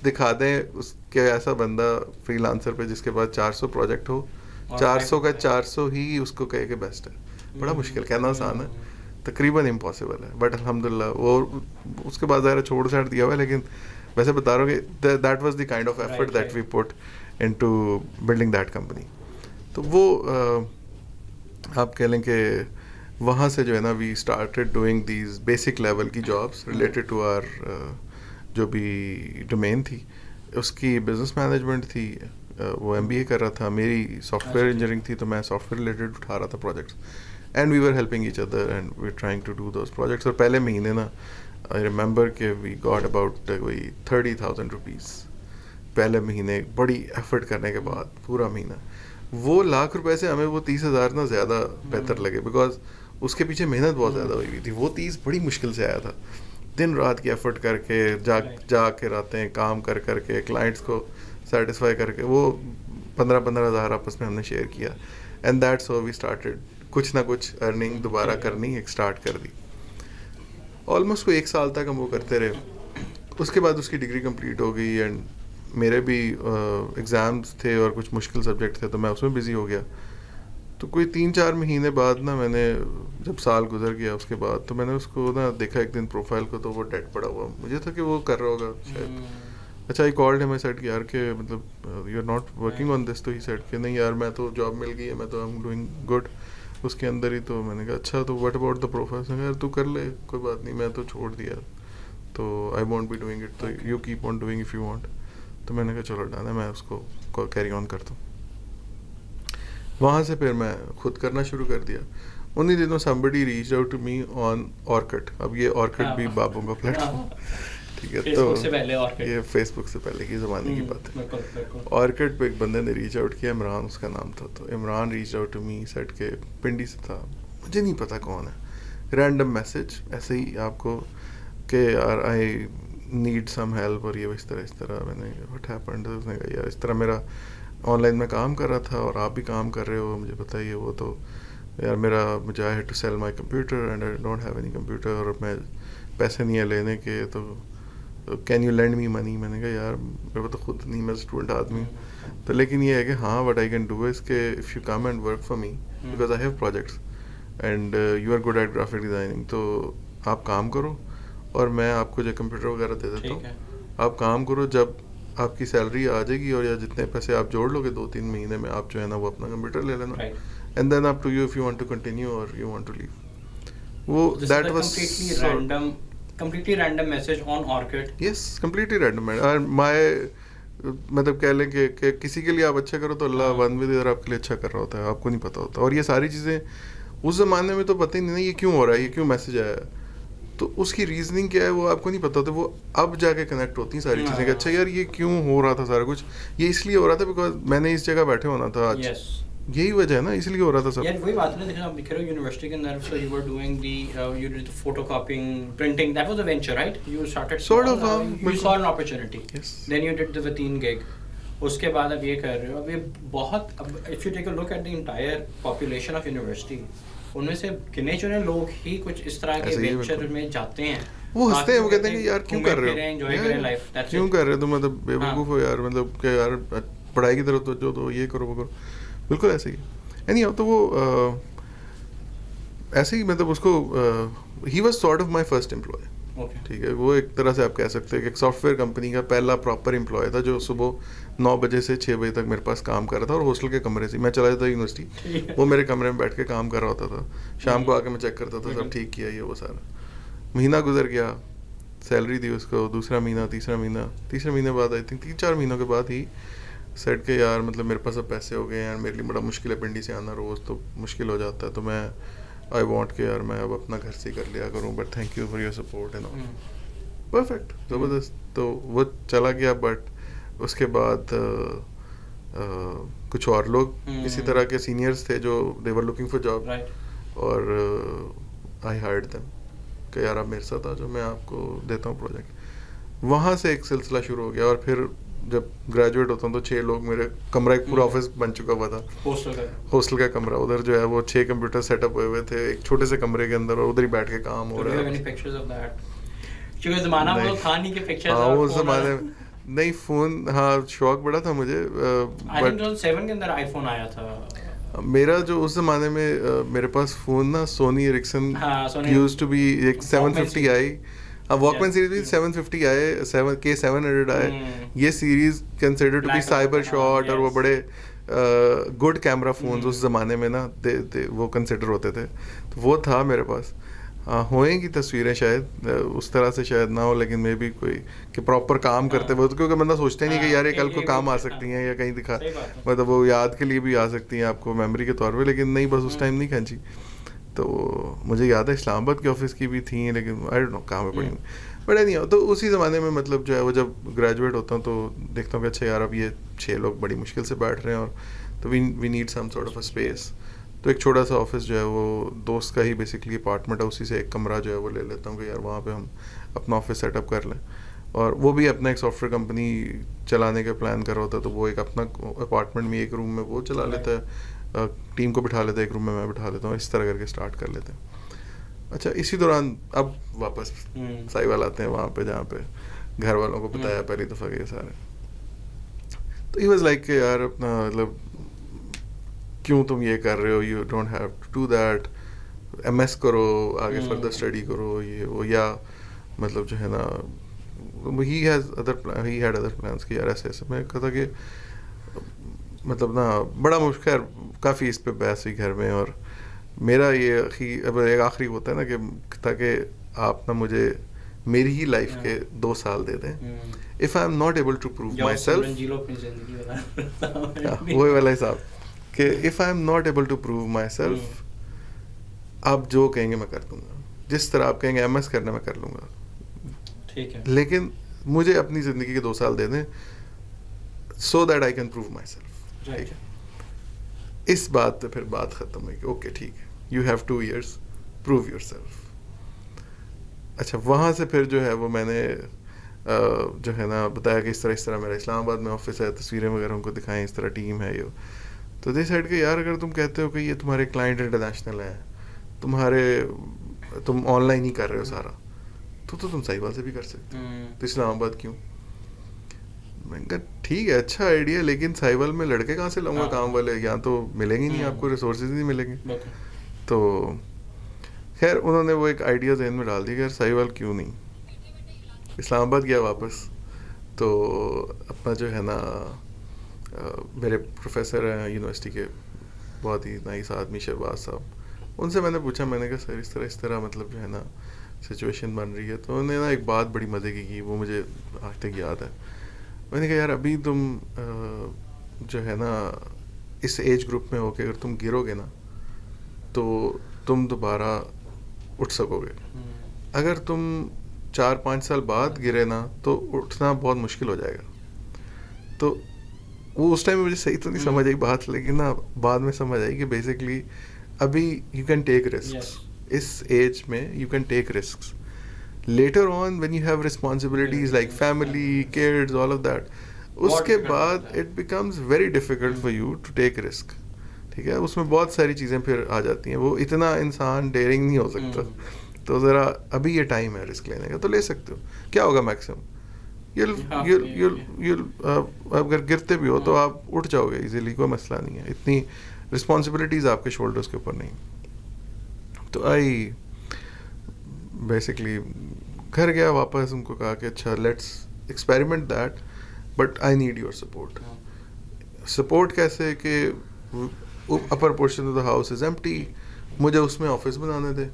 [SPEAKER 2] دکھا دیں اس کے ایسا بندہ فری لانسر پہ جس کے پاس 400 پروجیکٹ ہو, 400 کا 400 ہی اس کو کہے کہ بیسٹ ہے. بڑا مشکل, کہنا آسان ہے, تقریباً امپاسبل ہے, بٹ الحمدللہ وہ اس کے بعد ظاہر چھوڑ چھاڑ دیا ہوا ہے, لیکن ویسے بتا رہا ہوں کہ that was the kind of effort that we put into building that company. تو وہ آپ کہہ لیں کہ وہاں سے جو ہے نا we started doing these basic level کی جابس ریلیٹڈ ٹو آر جو بھی ڈومین تھی. اس کی بزنس مینجمنٹ تھی, وہ ایم بی اے کر رہا تھا, میری سافٹ ویئر انجینئرنگ تھی, تو میں سافٹ ویئر ریلیٹڈ اٹھا رہا تھا projects, and we were helping each other and we trying to do those projects. اور پہلے مہینے نا آئی ریممبر کہ وی گاٹ اباؤٹ کوئی 30,000 روپیز پہلے مہینے, بڑی ایفرٹ کرنے کے بعد پورا مہینہ. وہ ₹1,00,000 سے ہمیں وہ 30,000 نا زیادہ بہتر لگے, بیکاز اس کے پیچھے محنت بہت زیادہ ہوئی تھی. وہ 30 بڑی مشکل سے آیا تھا, دن رات کی ایفرٹ کر کے جا کے راتیں کام کر کے کلائنٹس کو سیٹسفائی کر کے وہ 15,000 آپس میں ہم نے شیئر کیا. And that's how we started کچھ نہ کچھ ارننگ دوبارہ کرنی ایک اسٹارٹ کر دی. آلموسٹ کوئی 1 سال تک ہم وہ کرتے رہے. اس کے بعد اس کی ڈگری کمپلیٹ ہو گئی, اینڈ میرے بھی ایگزامس تھے اور کچھ مشکل سبجیکٹ تھے, تو میں اس میں بزی ہو گیا. تو کوئی 3-4 مہینے بعد نا میں نے جب سال گزر گیا اس کے بعد, تو میں نے اس کو نا دیکھا ایک دن پروفائل کو, تو وہ ڈیڈ پڑا ہوا. مجھے تھا کہ وہ کر رہا ہوگا شاید. اچھا آئی کالڈ ہم, آئی سیڈ کہ یار کہ مطلب you are not working on this. تو ہی سیڈ کہ نہیں یار میں تو جاب مل گئی ہے, میں تو آئی ایم ڈوئنگ گڈ اس کے اندر ہی. تو میں نے کہا اچھا تو واٹ اباؤٹ دا پروفائل. یار تو کر لے, کوئی بات نہیں, میں تو چھوڑ دیا, تو I want be doing it, تو you keep on doing if you want. تو میں نے کہا چلو ڈانا, میں اس کو کیری آن کرتا ہوں. وہاں سے پھر میں خود کرنا شروع کر دیا. انہیں دنوں somebody reached out to me on Orkut. اب یہ Orkut بھی بابوں کا پلیٹ فارم, ٹھیک ہے, تو یہ فیس بک سے پہلے کی زمانے کی بات ہے. Orkut پہ ایک بندے نے ریچ آؤٹ کیا, عمران اس کا نام تھا. تو Imran reach out to me, سیٹ کے پنڈی سے تھا, مجھے نہیں پتا کون ہے, رینڈم میسج ایسے ہی آپ کو کہ یار آئی نیڈ سم ہیلپ, اور یہ اس طرح. میں نے واٹ ہیپنڈ, اس نے کہا یار اس طرح میرا آن لائن میں کام کر رہا تھا اور آپ بھی کام کر رہے ہو, مجھے بتائیے. وہ تو یار مجھے I had to sell my computer and I don't have any computer, اور میں پیسے نہیں ہیں لینے کے, تو can you lend me money. میں نے کہا یار میرے کو تو خود نہیں, میں اسٹوڈنٹ آدمی ہوں. تو لیکن یہ ہے کہ ہاں what I can do is کہ if you come and work for me because I have projects and you are good at graphic designing, تو آپ کام کرو اور میں آپ کو جو کمپیوٹر وغیرہ دے دیتا ہوں, آپ کام کرو. جب آپ کی سیلری آ جائے گی اور یا جتنے پیسے آپ جوڑ لو گے 2-3 مہینے میں, آپ جو ہے نا وہ اپنا کمپیوٹر لے لینا, and then up to you if you want to continue اور یو وانٹ ٹو لیو. وہ that was
[SPEAKER 1] completely random message on Orkut.
[SPEAKER 2] yes completely random. my مطلب کہہ لیں کہ کسی کے لیے آپ اچھا کرو تو اللہ ون ود ادھر آپ کے لیے اچھا کر رہا ہوتا ہے, آپ کو نہیں پتا ہوتا. اور یہ ساری چیزیں اس زمانے میں تو پتہ ہی نہیں یہ کیوں ہو رہا ہے, یہ کیوں میسج آیا, تو اس کی ریزننگ کیا ہے وہ آپ کو نہیں پتا ہوتا. وہ اب جا کے کنیکٹ ہوتی ہیں ساری چیزیں کہ اچھا یار یہ کیوں ہو رہا تھا سارا کچھ, یہ اس لیے ہو رہا تھا بیکاز میں نے اس جگہ بیٹھے ہونا تھا آج, یہی وجہ ہے نا, اس لیے ہو رہا تھا سب.
[SPEAKER 1] یار وہی بات ہے نا, دیکھ رہے ہو یونیورسٹی کے اندر, so you were doing the you did the photocopying, printing, that was a venture, right? You started
[SPEAKER 2] sort of,
[SPEAKER 1] you saw an opportunity.
[SPEAKER 2] Yes.
[SPEAKER 1] Then you did the Wateen gig. اس کے بعد اب یہ کر رہے ہو. اب یہ بہت, if you take a look at the entire population of university, ان میں سے گنے چنے لوگ ہی کچھ اس طرح کے وینچر میں جاتے ہیں.
[SPEAKER 2] وہ ہنستے ہیں, وہ کہتے ہیں کہ یار کیوں کر رہے ہو,
[SPEAKER 1] انجوائے کریں لائف,
[SPEAKER 2] کیوں کر رہے ہو, تو مطلب بے وقوف ہو یار, مطلب کہ یار پڑھائی کی طرف تو جو تو یہ کرو وہ کرو. بالکل ایسے ہی. اینی تو وہ ایسے ہی مطلب اس کو ہی was sort of my first employee. ٹھیک ہے, وہ ایک طرح سے آپ کہہ سکتے ہیں کہ ایک سافٹ ویئر کمپنی کا پہلا پراپر امپلائی تھا, جو صبح 9 بجے سے 6 بجے تک میرے پاس کام کر رہا تھا, اور ہاسٹل کے کمرے سے میں چلا جاتا یونیورسٹی, وہ میرے کمرے میں بیٹھ کے کام کر رہا ہوتا تھا. شام کو آ کے میں چیک کرتا تھا سب ٹھیک کیا, یہ وہ سارا. مہینہ گزر گیا, سیلری دی اس کو, دوسرا مہینہ, تیسرا مہینہ بعد آئی تھنک 3-4 مہینوں کے بعد ہی سیٹ کہ یار مطلب میرے پاس اب پیسے ہو گئے ہیں, میرے لیے بڑا مشکل ہے پنڈی سے آنا روز, تو مشکل ہو جاتا ہے, تو میں آئی وانٹ کہ یار میں اب اپنا گھر سے ہی کر لیا کروں, but thank you for your support and all. Perfect, زبردست. تو وہ چلا گیا, بٹ اس کے بعد کچھ اور لوگ اسی طرح کے سینئرس تھے جو دے ور لوکنگ فار جاب, اور آئی ہائرڈ دیم کہ یار آپ میرے ساتھ آ جاؤ, میں آپ کو دیتا ہوں پروجیکٹ. وہاں سے ایک سلسلہ شروع ہو گیا, اور پھر جب گریجویٹ ہوتا ہوں تو 6 لوگ, میرے کمرہ ایک پورا آفس بن چکا ہوا تھا, ہاسٹل کا کمرہ, ادھر جو ہے وہ 6 کمپیوٹر سیٹ اپ ہوئے ہوئے تھے ایک چھوٹے سے کمرے کے اندر, اور ادھر ہی بیٹھ کے کام ہو رہا ہے.
[SPEAKER 1] زمانہ وہ تھا نہیں کہ پکچرز,
[SPEAKER 2] ہاں وہ زمانے نہیں فون ہاں شوق بڑا تھا مجھے
[SPEAKER 1] بٹ 2007 کے اندر آئی فون آیا تھا
[SPEAKER 2] میرا جو اس زمانے میں میرے پاس فون نا سونی ایرکسن یوز ٹو بی ایک 750 آئی. واک مین سیریز بھی 750 آئے, 700 آئے. یہ series consider to be Cyber shot اور وہ بڑے گڈ کیمرہ فونز اس زمانے میں نا وہ کنسیڈر ہوتے تھے. تو وہ تھا میرے پاس. ہوئیں گی تصویریں شاید اس طرح سے شاید نہ ہو, لیکن میں بھی کوئی کہ پراپر کام کرتے ہوئے, کیونکہ بندہ سوچتا ہی نہیں کہ یار یہ کل کو کام آ سکتی ہیں یا کہیں دکھا, مطلب وہ یاد کے لیے بھی آ سکتی ہیں آپ کو میموری کے طور پہ, لیکن نہیں بس اس ٹائم نہیں کھینچی. تو مجھے یاد ہے اسلام آباد کے آفس کی بھی تھیں, لیکن آئی ڈونٹ نو کہاں پہ پڑی ہوئی, بٹ نہیں ہو. تو اسی زمانے میں مطلب جو ہے وہ جب گریجویٹ ہوتا ہوں تو دیکھتا ہوں کہ اچھا یار اب یہ 6 لوگ بڑی مشکل سے بیٹھ رہے ہیں, اور تو we need some sort of a space. تو ایک چھوٹا سا آفس جو ہے وہ دوست کا ہی بیسکلی اپارٹمنٹ ہے, اسی سے ایک کمرہ جو ہے وہ لے لیتا ہوں کہ یار وہاں پہ ہم اپنا آفس سیٹ اپ کر لیں. اور وہ بھی اپنا ایک سافٹ ویئر کمپنی چلانے کا پلان کر رہا ہوتا ہے, تو وہ ایک اپنا اپارٹمنٹ میں ایک روم میں وہ چلا لیتا ہے, ٹیم کو بٹھا لیتا ہے, ایک روم میں بٹھا لیتا ہوں, اس طرح کر کے اسٹارٹ کر لیتے ہیں. اچھا اسی دوران اب واپس سائیوال آتے ہیں وہاں پہ جہاں پہ گھر والوں کو بتایا پہلی دفعہ کہ یہ سارے, تو ہی واز لائک کہ یار اپنا مطلب کیوں تم یہ کر رہے ہو, you don't have to do that, M S کرو, آگے فردر اسٹڈی کرو, یہ وہ, یا مطلب جو ہے نا ہی ہیڈ ادر پلانس کہ یار ایسے ایسے. میں کہا تھا کہ مطلب نا بڑا مشکل, کافی اس پہ بحث ہوئی گھر میں, اور میرا یہ ایک آخری ہوتا ہے نا کہ تاکہ آپ نا مجھے میری ہی لائف کے 2 سال دے دیں. If I am not able to prove myself, وہی والا حساب کہ if I am not able to prove myself, آپ جو کہیں گے میں کر دوں گا, جس طرح آپ کہیں گے ایم ایس کرنا میں کر لوں گا, ٹھیک ہے, لیکن مجھے اپنی زندگی کے 2 سال دے دیں so that I can prove my self. ٹھیک ہے, اس بات پہ پھر بات ختم ہوئی کہ اوکے ٹھیک ہے, you have 2 years, prove your self. اچھا وہاں سے پھر جو ہے وہ میں نے جو ہے نا بتایا کہ اس طرح میرا اسلام آباد میں آفس ہے, تصویریں وغیرہ ان کو دکھائیں, اس طرح ٹیم ہے یہ. تو دے سیڈ کہ یار اگر تم کہتے ہو کہ یہ تمہارے کلائنٹ انٹرنیشنل ہیں, تم آن لائن ہی کر رہے ہو سارا, تو تم سائیوال سے بھی کر سکتے ہو, تو اسلام آباد کیوں؟ میں نے کہا ٹھیک ہے اچھا آئیڈیا, لیکن سائیوال میں لڑکے کہاں سے لاؤں گا کام والے, یہاں تو ملیں گے نہیں آپ کو, ریسورسز نہیں ملیں گے. تو خیر انہوں نے وہ ایک آئیڈیا ذہن میں ڈال دیا کہ یار سائیوال کیوں نہیں. اسلام آباد گیا واپس, تو اپنا جو ہے نا میرے پروفیسر ہیں یونیورسٹی کے, بہت ہی نائس آدمی شہباز صاحب, ان سے میں نے پوچھا, میں نے کہا سر اس طرح مطلب جو ہے نا سچویشن بن رہی ہے. تو انہوں نے نا ایک بات بڑی مزے کی وہ مجھے آج تک یاد ہے. میں نے کہا یار ابھی تم جو ہے نا اس ایج گروپ میں ہو کہ اگر تم گرو گے نا تو تم دوبارہ اٹھ سکو گے, اگر تم 4-5 سال بعد گرے نا تو اٹھنا بہت مشکل ہو جائے گا. تو وہ اس ٹائم مجھے صحیح تو نہیں سمجھ آئی بات, لیکن نا بعد میں سمجھ آئی کہ بیسکلی ابھی یو کین ٹیک رسکس, اس ایج میں you can take risks. Later on when you have responsibilities like family, kids, all of that, اس کے بعد it becomes very difficult for you to take risk. ٹھیک ہے, اس میں بہت ساری چیزیں پھر آ جاتی ہیں, وہ اتنا انسان ڈیئرنگ نہیں ہو سکتا. تو ذرا ابھی یہ ٹائم ہے رسک لینے کا, تو لے سکتے ہو. کیا ہوگا میکسیمم اگر گرتے بھی ہو تو آپ اٹھ جاؤ گے ایزیلی, کوئی مسئلہ نہیں ہے, اتنی رسپانسبلٹیز آپ کے شولڈرس کے اوپر نہیں. تو آئی بیسکلی گھر گیا واپس, ان کو کہا کہ اچھا let's experiment that, but I need your support. Support کیسے کہ upper portion of the house is empty, مجھے اس میں آفس بنانے دے.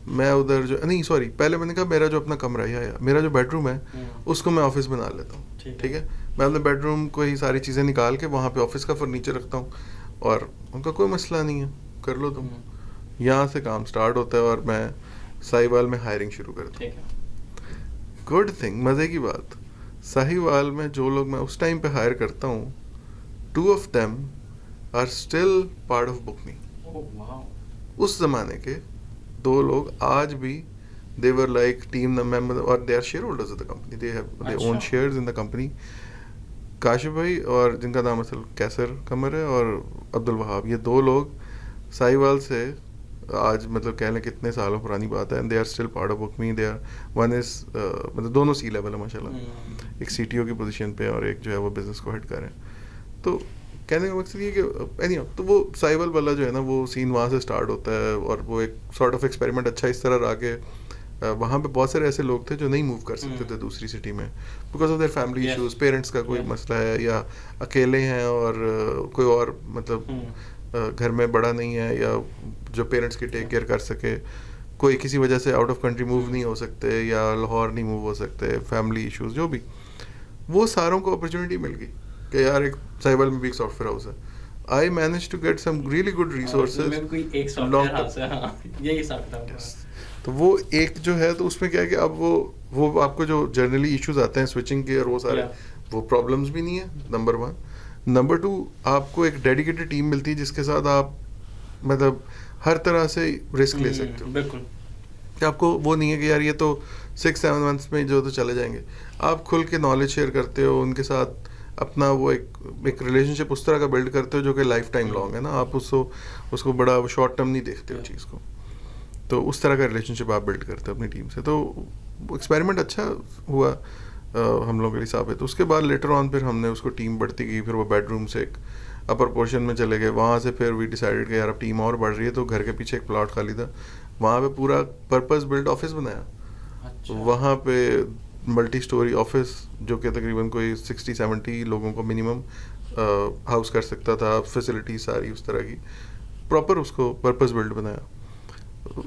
[SPEAKER 2] میں ادھر جو نہیں سوری پہلے میں نے کہا میرا جو اپنا کمرہ ہے یا میرا جو بیڈ روم ہے اس کو میں آفس بنا لیتا ہوں. ٹھیک ہے, میں اپنے بیڈ روم کو ہی ساری چیزیں نکال کے وہاں پہ آفس کا فرنیچر رکھتا ہوں, اور ان کا کوئی مسئلہ نہیں ہے, کر لو تم. یہاں سے کام سٹارٹ ہوتا ہے, اور میں ساہیوال میں ہائرنگ شروع کرتا ہوں. گڈ تھنگ, مزے کی بات, ساہیوال میں جو لوگ میں اس ٹائم پہ ہائر کرتا ہوں 2 of them are still part of BookMe. اس زمانے کے 2 لوگ آج بھی they were like team member or they are shareholders of the company, they own shares in the company. Kashif بھائی اور جن کا نام اصل کیسر قمر ہے, اور عبد الوہاب, یہ 2 لوگ ساہیوال سے آج مطلب کہہ لیں کتنے سالوں پرانی بات ہے, and they are still part of Bookme. They are one is مطلب دونوں سی لیول ہے ماشاء اللہ, ایک سی ٹی او کی پوزیشن پہ اور ایک جو ہے وہ بزنس کو ہیڈ کر رہے ہیں. تو کہنے کا مقصد یہ کہ تو وہ سائبل والا جو ہے نا وہ سین وہاں سے اسٹارٹ ہوتا ہے, اور وہ ایک سارٹ آف ایکسپیریمنٹ اچھا اس طرح رہا کہ وہاں پہ بہت سارے ایسے لوگ تھے جو نہیں موو کر سکتے تھے دوسری سٹی میں because of their family issues, parents کا کوئی مسئلہ ہے, یا اکیلے ہیں اور کوئی اور مطلب گھر میں بڑا نہیں ہے یا جو پیرنٹس کی ٹیک کیئر کر سکے, کوئی کسی وجہ سے آؤٹ آف کنٹری موو نہیں ہو سکتے یا لاہور نہیں موو ہو سکتے, فیملی ایشوز جو بھی, وہ ساروں کو اپرچونیٹی مل گئی کہ یار ایک سائبل میں بھی ایک سافٹ ویئر ہاؤس ہے. I managed to get some really good resources. تو وہ ایک جو ہے تو اس میں کیا ہے کہ اب وہ آپ کو جو جنرلی ایشوز آتے ہیں سوئچنگ کے اور وہ سارے وہ پرابلمس بھی نہیں ہیں, نمبر 1. نمبر 2, آپ کو ایک ڈیڈیکیٹڈ ٹیم ملتی ہے جس کے ساتھ آپ مطلب ہر طرح سے رسک لے سکتے ہو.
[SPEAKER 1] بالکل,
[SPEAKER 2] کہ آپ کو وہ نہیں ہے کہ یار یہ تو 6-7 منتھس میں جو تو چلے جائیں گے. آپ کھل کے نالج شیئر کرتے ہو ان کے ساتھ, اپنا وہ ایک ریلیشن شپ اس طرح کا بلڈ کرتے ہو جو کہ لائف ٹائم لانگ ہے نا. آپ اس کو بڑا شارٹ ٹرم نہیں دیکھتے ہو چیز کو, تو اس طرح کا ریلیشن شپ آپ بلڈ کرتے ہو اپنی ٹیم سے. تو ایکسپیریمنٹ اچھا ہوا ہم لوگوں کے لیے ثابت. اس کے بعد لیٹر آن پھر ہم نے اس کو ٹیم بڑھتی گئی, پھر وہ بیڈ روم سے ایک اپر پورشن میں چلے گئے, وہاں سے پھر وی ڈیسائیڈڈ کہ یار اب ٹیم اور بڑھ رہی ہے, تو گھر کے پیچھے ایک پلاٹ خالی تھا, وہاں پہ پورا پرپز بلڈ آفس بنایا. وہاں پہ ملٹی اسٹوری آفس جو کہ تقریباً کوئی 60-70 لوگوں کو منیمم ہاؤس کر سکتا تھا, فیسلٹی ساری اس طرح کی پراپر, اس کو پرپز بلڈ بنایا.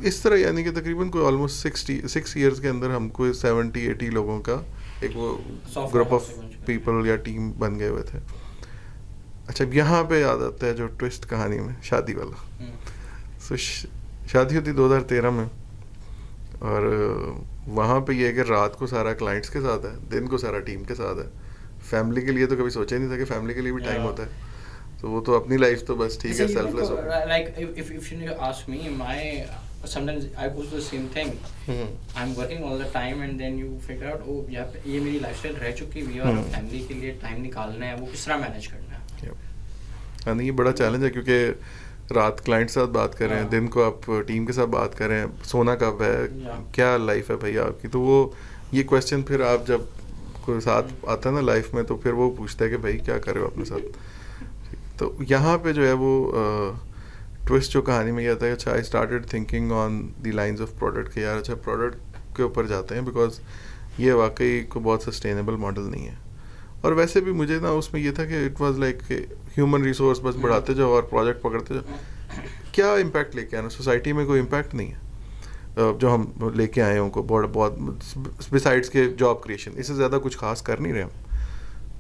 [SPEAKER 2] اس طرح یعنی کہ تقریباً کوئی آلموسٹ 6 ایئرس کے اندر ہم کو 70-80 لوگوں کا ایک وہ گروپ آف پیپل یا ٹیم بن گئے ہوئے تھے. اچھا, یہاں پہ یاد آتا ہے جو ٹوسٹ کہانی میں, شادی والا. سو شادی ہوتی 2013 میں, اور وہاں پہ یہ ہے کہ رات کو سارا کلائنٹس کے ساتھ ہے, دن کو سارا ٹیم کے ساتھ ہے. فیملی کے لیے تو کبھی سوچا ہی نہیں تھا کہ فیملی کے لیے بھی ٹائم ہوتا ہے. تو وہ تو اپنی لائف تو بس ٹھیک ہے سیلف لیس ہو گئی.
[SPEAKER 1] Like if you ask me, sometimes I go through the same thing. I'm working all the time and then you figure out, oh یہ میری لائف اسٹائل رہ چکی ہوئی ہے اور فیملی کے لیے ٹائم نکالنا ہے, وہ کس طرح مینیج کرنا ہے.
[SPEAKER 2] ہاں نہیں, یہ بڑا چیلنج ہے کیونکہ رات کلائنٹ کے ساتھ بات کریں, دن کو آپ ٹیم کے ساتھ بات کریں, سونا کب ہے, کیا لائف ہے بھائی آپ کی. تو وہ یہ کویشچن پھر آپ جب کوئی ساتھ آتا ہے نا لائف میں, تو پھر وہ پوچھتا ہے کہ بھائی کیا کر رہے ہو اپنے ساتھ. تو یہاں پہ جو ہے وہ ٹوسٹ جو کہانی میں یہ آتا ہے کہ اچھا I started thinking on the lines of product, کہ یار اچھا پروڈکٹ کے اوپر جاتے ہیں, بیکاز یہ واقعی کو بہت سسٹینیبل ماڈل نہیں ہے. اور ویسے بھی مجھے نا اس میں یہ تھا کہ it was like human resource بس بڑھاتے جاؤ اور پروجیکٹ پکڑتے جاؤ, کیا امپیکٹ لے کے آنا. سوسائٹی میں کوئی امپیکٹ نہیں ہے جو ہم لے کے آئے ہیں ان کو, بہت بسائڈس کے جاب کریشن, اس سے زیادہ کچھ خاص کر نہیں رہے ہم.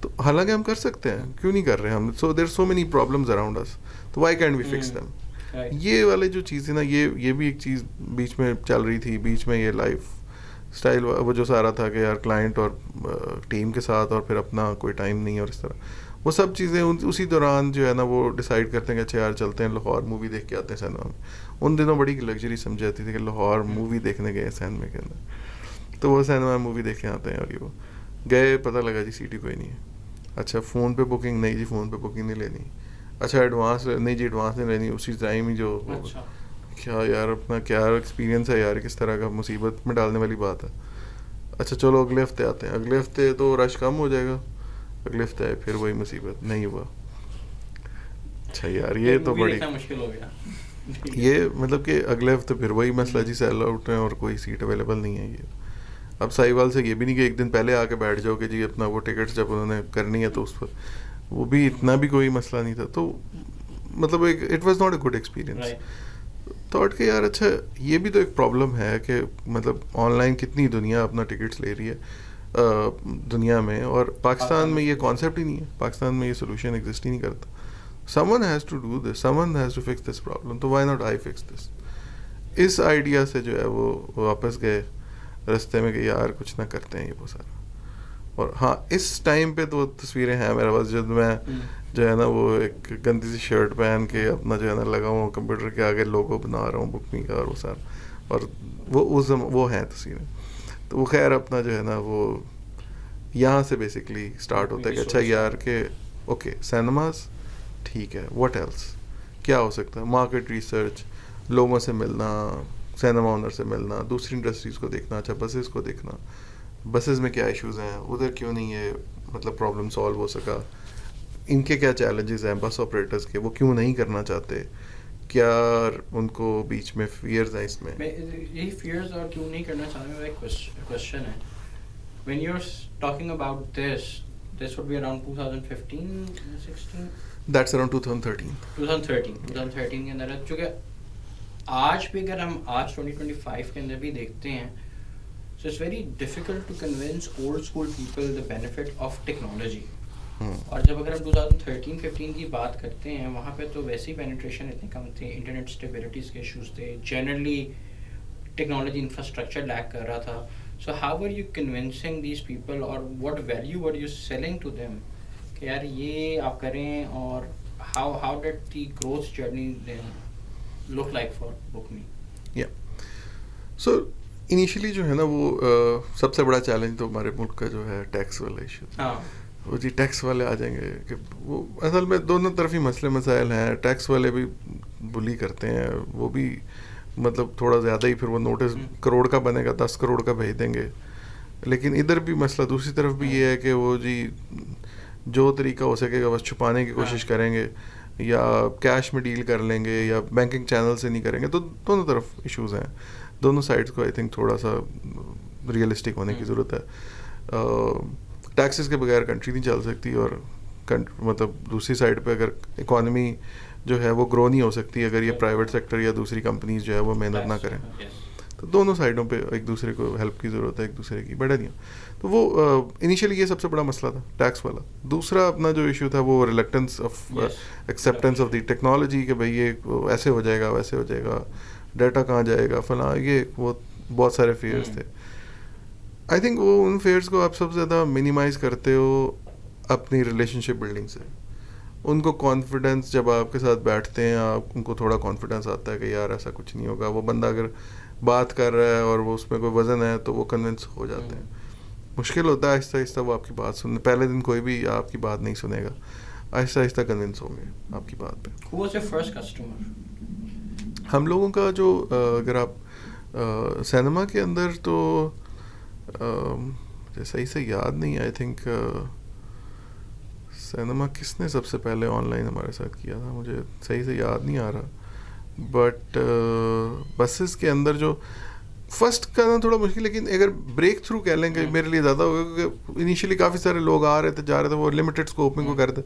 [SPEAKER 2] تو حالانکہ ہم کر سکتے ہیں, کیوں نہیں کر رہے ہم. So there so many problems around us, تو why can't we fix them. یہ والے جو چیزیں نا, یہ بھی ایک چیز بیچ میں چل رہی تھی. بیچ میں یہ لائف اسٹائل وہ جو سارا تھا کہ یار کلائنٹ اور ٹیم کے ساتھ اور پھر اپنا کوئی ٹائم نہیں ہے, اور اس طرح وہ سب چیزیں اسی دوران جو ہے نا وہ ڈیسائیڈ کرتے ہیں کہ اچھا یار چلتے ہیں لاہور مووی دیکھ کے آتے ہیں سینما میں. ان دنوں بڑی لگژری سمجھی جاتی تھی کہ لاہور مووی دیکھنے گئے سینما کے اندر, تو وہ سینما مووی دیکھ کے آتے ہیں. اور یہ وہ گئے, پتہ لگا جی سیٹی کوئی نہیں ہے. اچھا فون پہ بکنگ, نہیں جی فون پہ بکنگ نہیں لینی. اچھا ایڈوانس, نہیں جی ایڈوانس نہیں لینی, اسی ٹائم ہی جو کیا یار اپنا کیا ایکسپیرینس ہے یار, کس طرح کا مصیبت میں ڈالنے والی بات ہے. اچھا چلو اگلے ہفتے آتے ہیں, اگلے ہفتے تو رش کم ہو جائے گا, اگلے ہفتے آئے پھر وہی مصیبت, نہیں ہوا. اچھا یار یہ تو بڑی
[SPEAKER 1] مشکل ہو گیا.
[SPEAKER 2] یہ مطلب کہ اگلے ہفتے پھر وہی مسئلہ جی سیل آؤٹ ہے اور کوئی سیٹ اویلیبل نہیں ہے. یہ اب ساہیوال سے یہ بھی نہیں کہ ایک دن پہلے آ کے بیٹھ جاؤ کہ جی اپنا وہ ٹکٹس جب انہوں نے کرنی ہے تو اس پر, وہ بھی اتنا بھی کوئی مسئلہ نہیں تھا. تو مطلب it was not a good experience. Thought کہ یار اچھا یہ بھی تو ایک پرابلم ہے کہ مطلب آن لائن کتنی دنیا اپنا ٹکٹس لے رہی ہے دنیا میں, اور پاکستان میں یہ کانسیپٹ ہی نہیں ہے, پاکستان میں یہ سولوشن ایگزسٹ ہی نہیں کرتا. someone has to do this, someone has to fix this problem, تو why not I fix this. اس آئیڈیا سے جو ہے وہ واپس گئے رستے میں کہ یار کچھ نہ کرتے ہیں یہ وہ سارا. اور ہاں اس ٹائم پہ تو تصویریں ہیں میرے پاس, جب میں جو ہے نا وہ ایک گندی سی شرٹ پہن کے اپنا جو ہے نا لگا ہوں کمپیوٹر کے آگے لوگو بنا رہا ہوں بک می کا اور وہ سارا, اور وہ ہیں تصویریں. تو وہ خیر اپنا جو ہے نا وہ یہاں سے بیسکلی اسٹارٹ ہوتا ہے کہ اچھا یار کہ اوکے سینماز ٹھیک ہے, واٹ ایلس کیا ہو سکتا ہے, مارکیٹ ریسرچ, لوگوں سے ملنا, سینما اونر سے ملنا, دوسری انڈسٹریز کو دیکھنا, اچھا بسز کو دیکھنا, بسز میں کیا ایشوز ہیں, ادھر کیوں نہیں یہ مطلب پرابلم سالو ہو سکا, ان کے کیا چیلنجز ہیں بس آپریٹرز کے, وہ کیوں نہیں کرنا چاہتے, کیا ان کو بیچ میں فیئرز ہیں اس میں.
[SPEAKER 1] یہی فیئرز اور کیوں نہیں کرنا چاہتے ہیں, ایک کوشچن ہے. when you're talking about this would be around 2015 16
[SPEAKER 2] That's around 2013
[SPEAKER 1] کے اندر ہے, چونکہ آج بھی اگر ہم آج 2025 کے اندر بھی دیکھتے ہیں, so it's very difficult to convince old school people the benefit of technology. اور جب اگر ہم 2013-15 کی بات کرتے ہیں, وہاں پہ تو ویسی پینیٹریشن اتنی کم تھی, انٹرنیٹ اسٹیبلٹیز کے ایشوز تھے, جنرلی ٹیکنالوجی انفراسٹرکچر لیک کر رہا تھا. So how are you convincing these people, اور what value are you selling to them کہ یار یہ آپ کریں, اور how did the growth journey look like for بک می.
[SPEAKER 2] یا سو انیشلی جو ہے نا وہ سب سے بڑا چیلنج تو ہمارے ملک کا جو ہے ٹیکس والا ایشو.
[SPEAKER 1] ہاں
[SPEAKER 2] وہ جی ٹیکس والے آ جائیں گے کہ وہ اصل میں دونوں طرفی مسئلے مسائل ہیں. ٹیکس والے بھی بلی کرتے ہیں, وہ بھی مطلب تھوڑا زیادہ ہی, پھر وہ نوٹس کروڑ کا بنے گا 10 کروڑ کا بھیج دیں گے. لیکن ادھر بھی مسئلہ دوسری طرف بھی یہ ہے کہ وہ جی جو طریقہ ہو سکے گا بس چھپانے کی کوشش کریں گے, یا کیش میں ڈیل کر لیں گے, یا بینکنگ چینل سے نہیں کریں گے. تو دونوں طرف ایشوز ہیں, دونوں سائڈس کو آئی تھنک تھوڑا سا ریئلسٹک ہونے کی ضرورت ہے. ٹیکسز کے بغیر کنٹری نہیں چل سکتی, اور مطلب دوسری سائڈ پہ اگر اکانومی جو ہے وہ گرو نہیں ہو سکتی اگر یہ پرائیویٹ سیکٹر یا دوسری کمپنیز جو ہے وہ محنت نہ کریں. تو دونوں سائڈوں پہ ایک دوسرے کو ہیلپ کی ضرورت ہے, ایک دوسرے کی بڑھا دیا. تو وہ انیشلی یہ سب سے بڑا مسئلہ تھا ٹیکس والا. دوسرا اپنا جو ایشو تھا وہ reluctance of acceptance of the technology, کہ بھائی یہ ایسے ہو جائے گا ویسے ہو جائے گا, ڈیٹا کہاں جائے گا فلاں, یہ وہ بہت سارے فیئرس تھے. آئی تھنک وہ ان فیئرس کو آپ سب سے زیادہ منیمائز کرتے ہو اپنی ریلیشن شپ بلڈنگ سے. ان کو کانفیڈنس, جب آپ کے ساتھ بیٹھتے ہیں آپ ان کو تھوڑا کانفیڈنس آتا ہے کہ یار ایسا کچھ نہیں ہوگا. وہ بندہ اگر بات کر رہا ہے اور وہ اس میں کوئی وزن ہے تو وہ کنونس ہو جاتے ہیں. مشکل ہوتا ہے آہستہ آہستہ وہ آپ کی بات سننے, پہلے دن کوئی بھی آپ کی بات نہیں سنے گا, آہستہ آہستہ کنونس ہوں گے آپ کی بات پہ.
[SPEAKER 1] Who was your first customer?
[SPEAKER 2] ہم لوگوں کا جو اگر آپ سینما کے اندر تو مجھے صحیح سے یاد نہیں, آئی تھنک سینما کس نے سب سے پہلے آن لائن ہمارے ساتھ کیا تھا مجھے صحیح سے یاد نہیں آ رہا. بٹ بسز کے اندر جو فرسٹ کرنا تھوڑا مشکل, لیکن اگر بریک تھرو کہہ لیں کہ میرے لیے زیادہ ہوگا, کیونکہ انیشلی کافی سارے لوگ آ رہے تھے جا رہے تھے, وہ لمیٹڈ اسکوپ میں کو کرتے.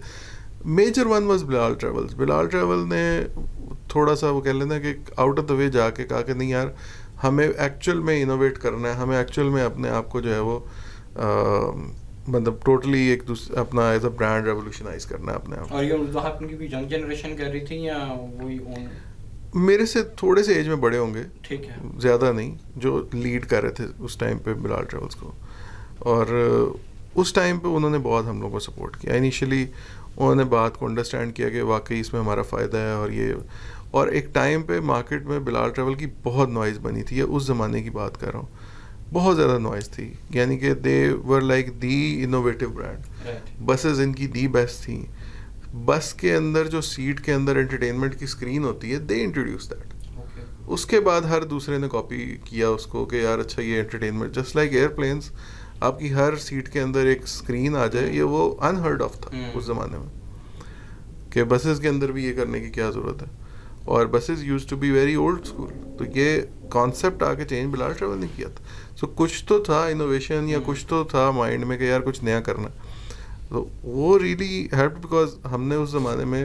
[SPEAKER 2] Major one was Bilal travels. Bilal travel نے تھوڑا سا وہ کہہ لینا کہ آؤٹ آف دا وے جا کے کہا کہ نہیں یار ہمیں ایکچوئل میں انوویٹ کرنا ہے, ہمیں ایکچوئل میں اپنے آپ کو جو ہے وہ مطلب ٹوٹلی ایک دوسرے اپنا ایز اے برانڈ ریولیوشنائز کرنا ہے اپنے آپ.
[SPEAKER 1] اور یہ وہاں کی بھی ینگ جنریشن کر رہی تھی یا وہی
[SPEAKER 2] میرے سے تھوڑے سے ایج میں بڑے ہوں گے,
[SPEAKER 1] ٹھیک ہے,
[SPEAKER 2] زیادہ نہیں, جو لیڈ کر رہے تھے اس ٹائم پہ بلال ٹریولز کو. اور اس ٹائم پہ انہوں نے بہت ہم لوگوں کو سپورٹ کیا. انیشلی انہوں نے بات کو انڈرسٹینڈ کیا کہ واقعی اس میں ہمارا فائدہ ہے. اور یہ اور ایک ٹائم پہ مارکیٹ میں بلال ٹریول کی بہت نوائز بنی تھی, اس زمانے کی بات کر رہا ہوں, بہت زیادہ نوائز تھی. یعنی کہ they were like the innovative brand. Buses ان کی دی بیسٹ تھیں. بس کے اندر جو سیٹ کے اندر انٹرٹینمنٹ کی اسکرین ہوتی ہے, دے انٹروڈیوس دیٹ. اس کے بعد ہر دوسرے نے کاپی کیا اس کو کہ یار اچھا یہ entertainment just like airplanes, آپ کی ہر سیٹ کے اندر ایک اسکرین آ جائے, یہ وہ انہرڈ آف تھا اس زمانے میں کہ بسز کے اندر بھی یہ کرنے کی کیا ضرورت ہے. اور buses used to be very old school, تو یہ کانسیپٹ آ کے چینج بلال ٹریول نے کیا تھا. سو کچھ تو تھا انوویشن یا کچھ تو تھا مائنڈ میں کہ یار کچھ نیا کرنا. تو وہ ریئلی ہیلپ, بیکاز ہم نے اس زمانے میں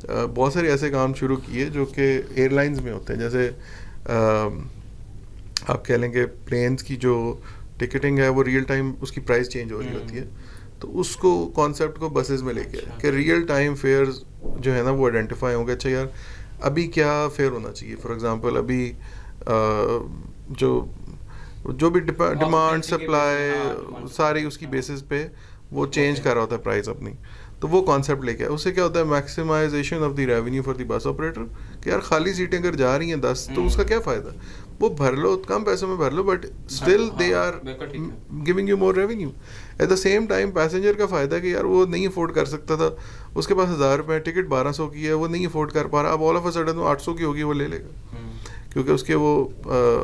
[SPEAKER 2] بہت سارے ایسے کام شروع کیے جو کہ ایئر لائنز میں ہوتے ہیں. جیسے آپ کہہ لیں کہ پلینس کی جو ٹکٹنگ ہے وہ ریئل ٹائم اس کی پرائز چینج ہو رہی ہوتی ہے, تو اس کو کانسیپٹ کو بسز میں لے کے آئے کہ ریئل ٹائم فیئرز جو ہے نا وہ آئیڈینٹیفائی ہوں گے. اچھا یار ابھی کیا فیئر ہونا چاہیے, فار ایگزامپل ابھی جو بھی ڈیمانڈ سپلائی ساری اس کی بیسس پہ وہ چینج کر رہا ہوتا ہے پرائز اپنی. تو وہ کانسیپٹ لے کے آئے. اس سے کیا ہوتا ہے maximization of the revenue for the bus operator, کہ یار خالی سیٹیں اگر جا رہی ہیں 10 تو اس کا کیا فائدہ. وہ بھر لو, کم پیسوں میں بھر لو, but still they are giving you more revenue. At the same time passenger کا فائدہ ہے کہ یار وہ نہیں افورڈ کر سکتا تھا, اس کے پاس 1000 روپے ٹکٹ 1200 کی ہے, وہ نہیں افورڈ کر پا رہا, اب آل آف اے سڈن وہ 800 کی ہوگی, وہ لے لے گا کیونکہ اس کے وہ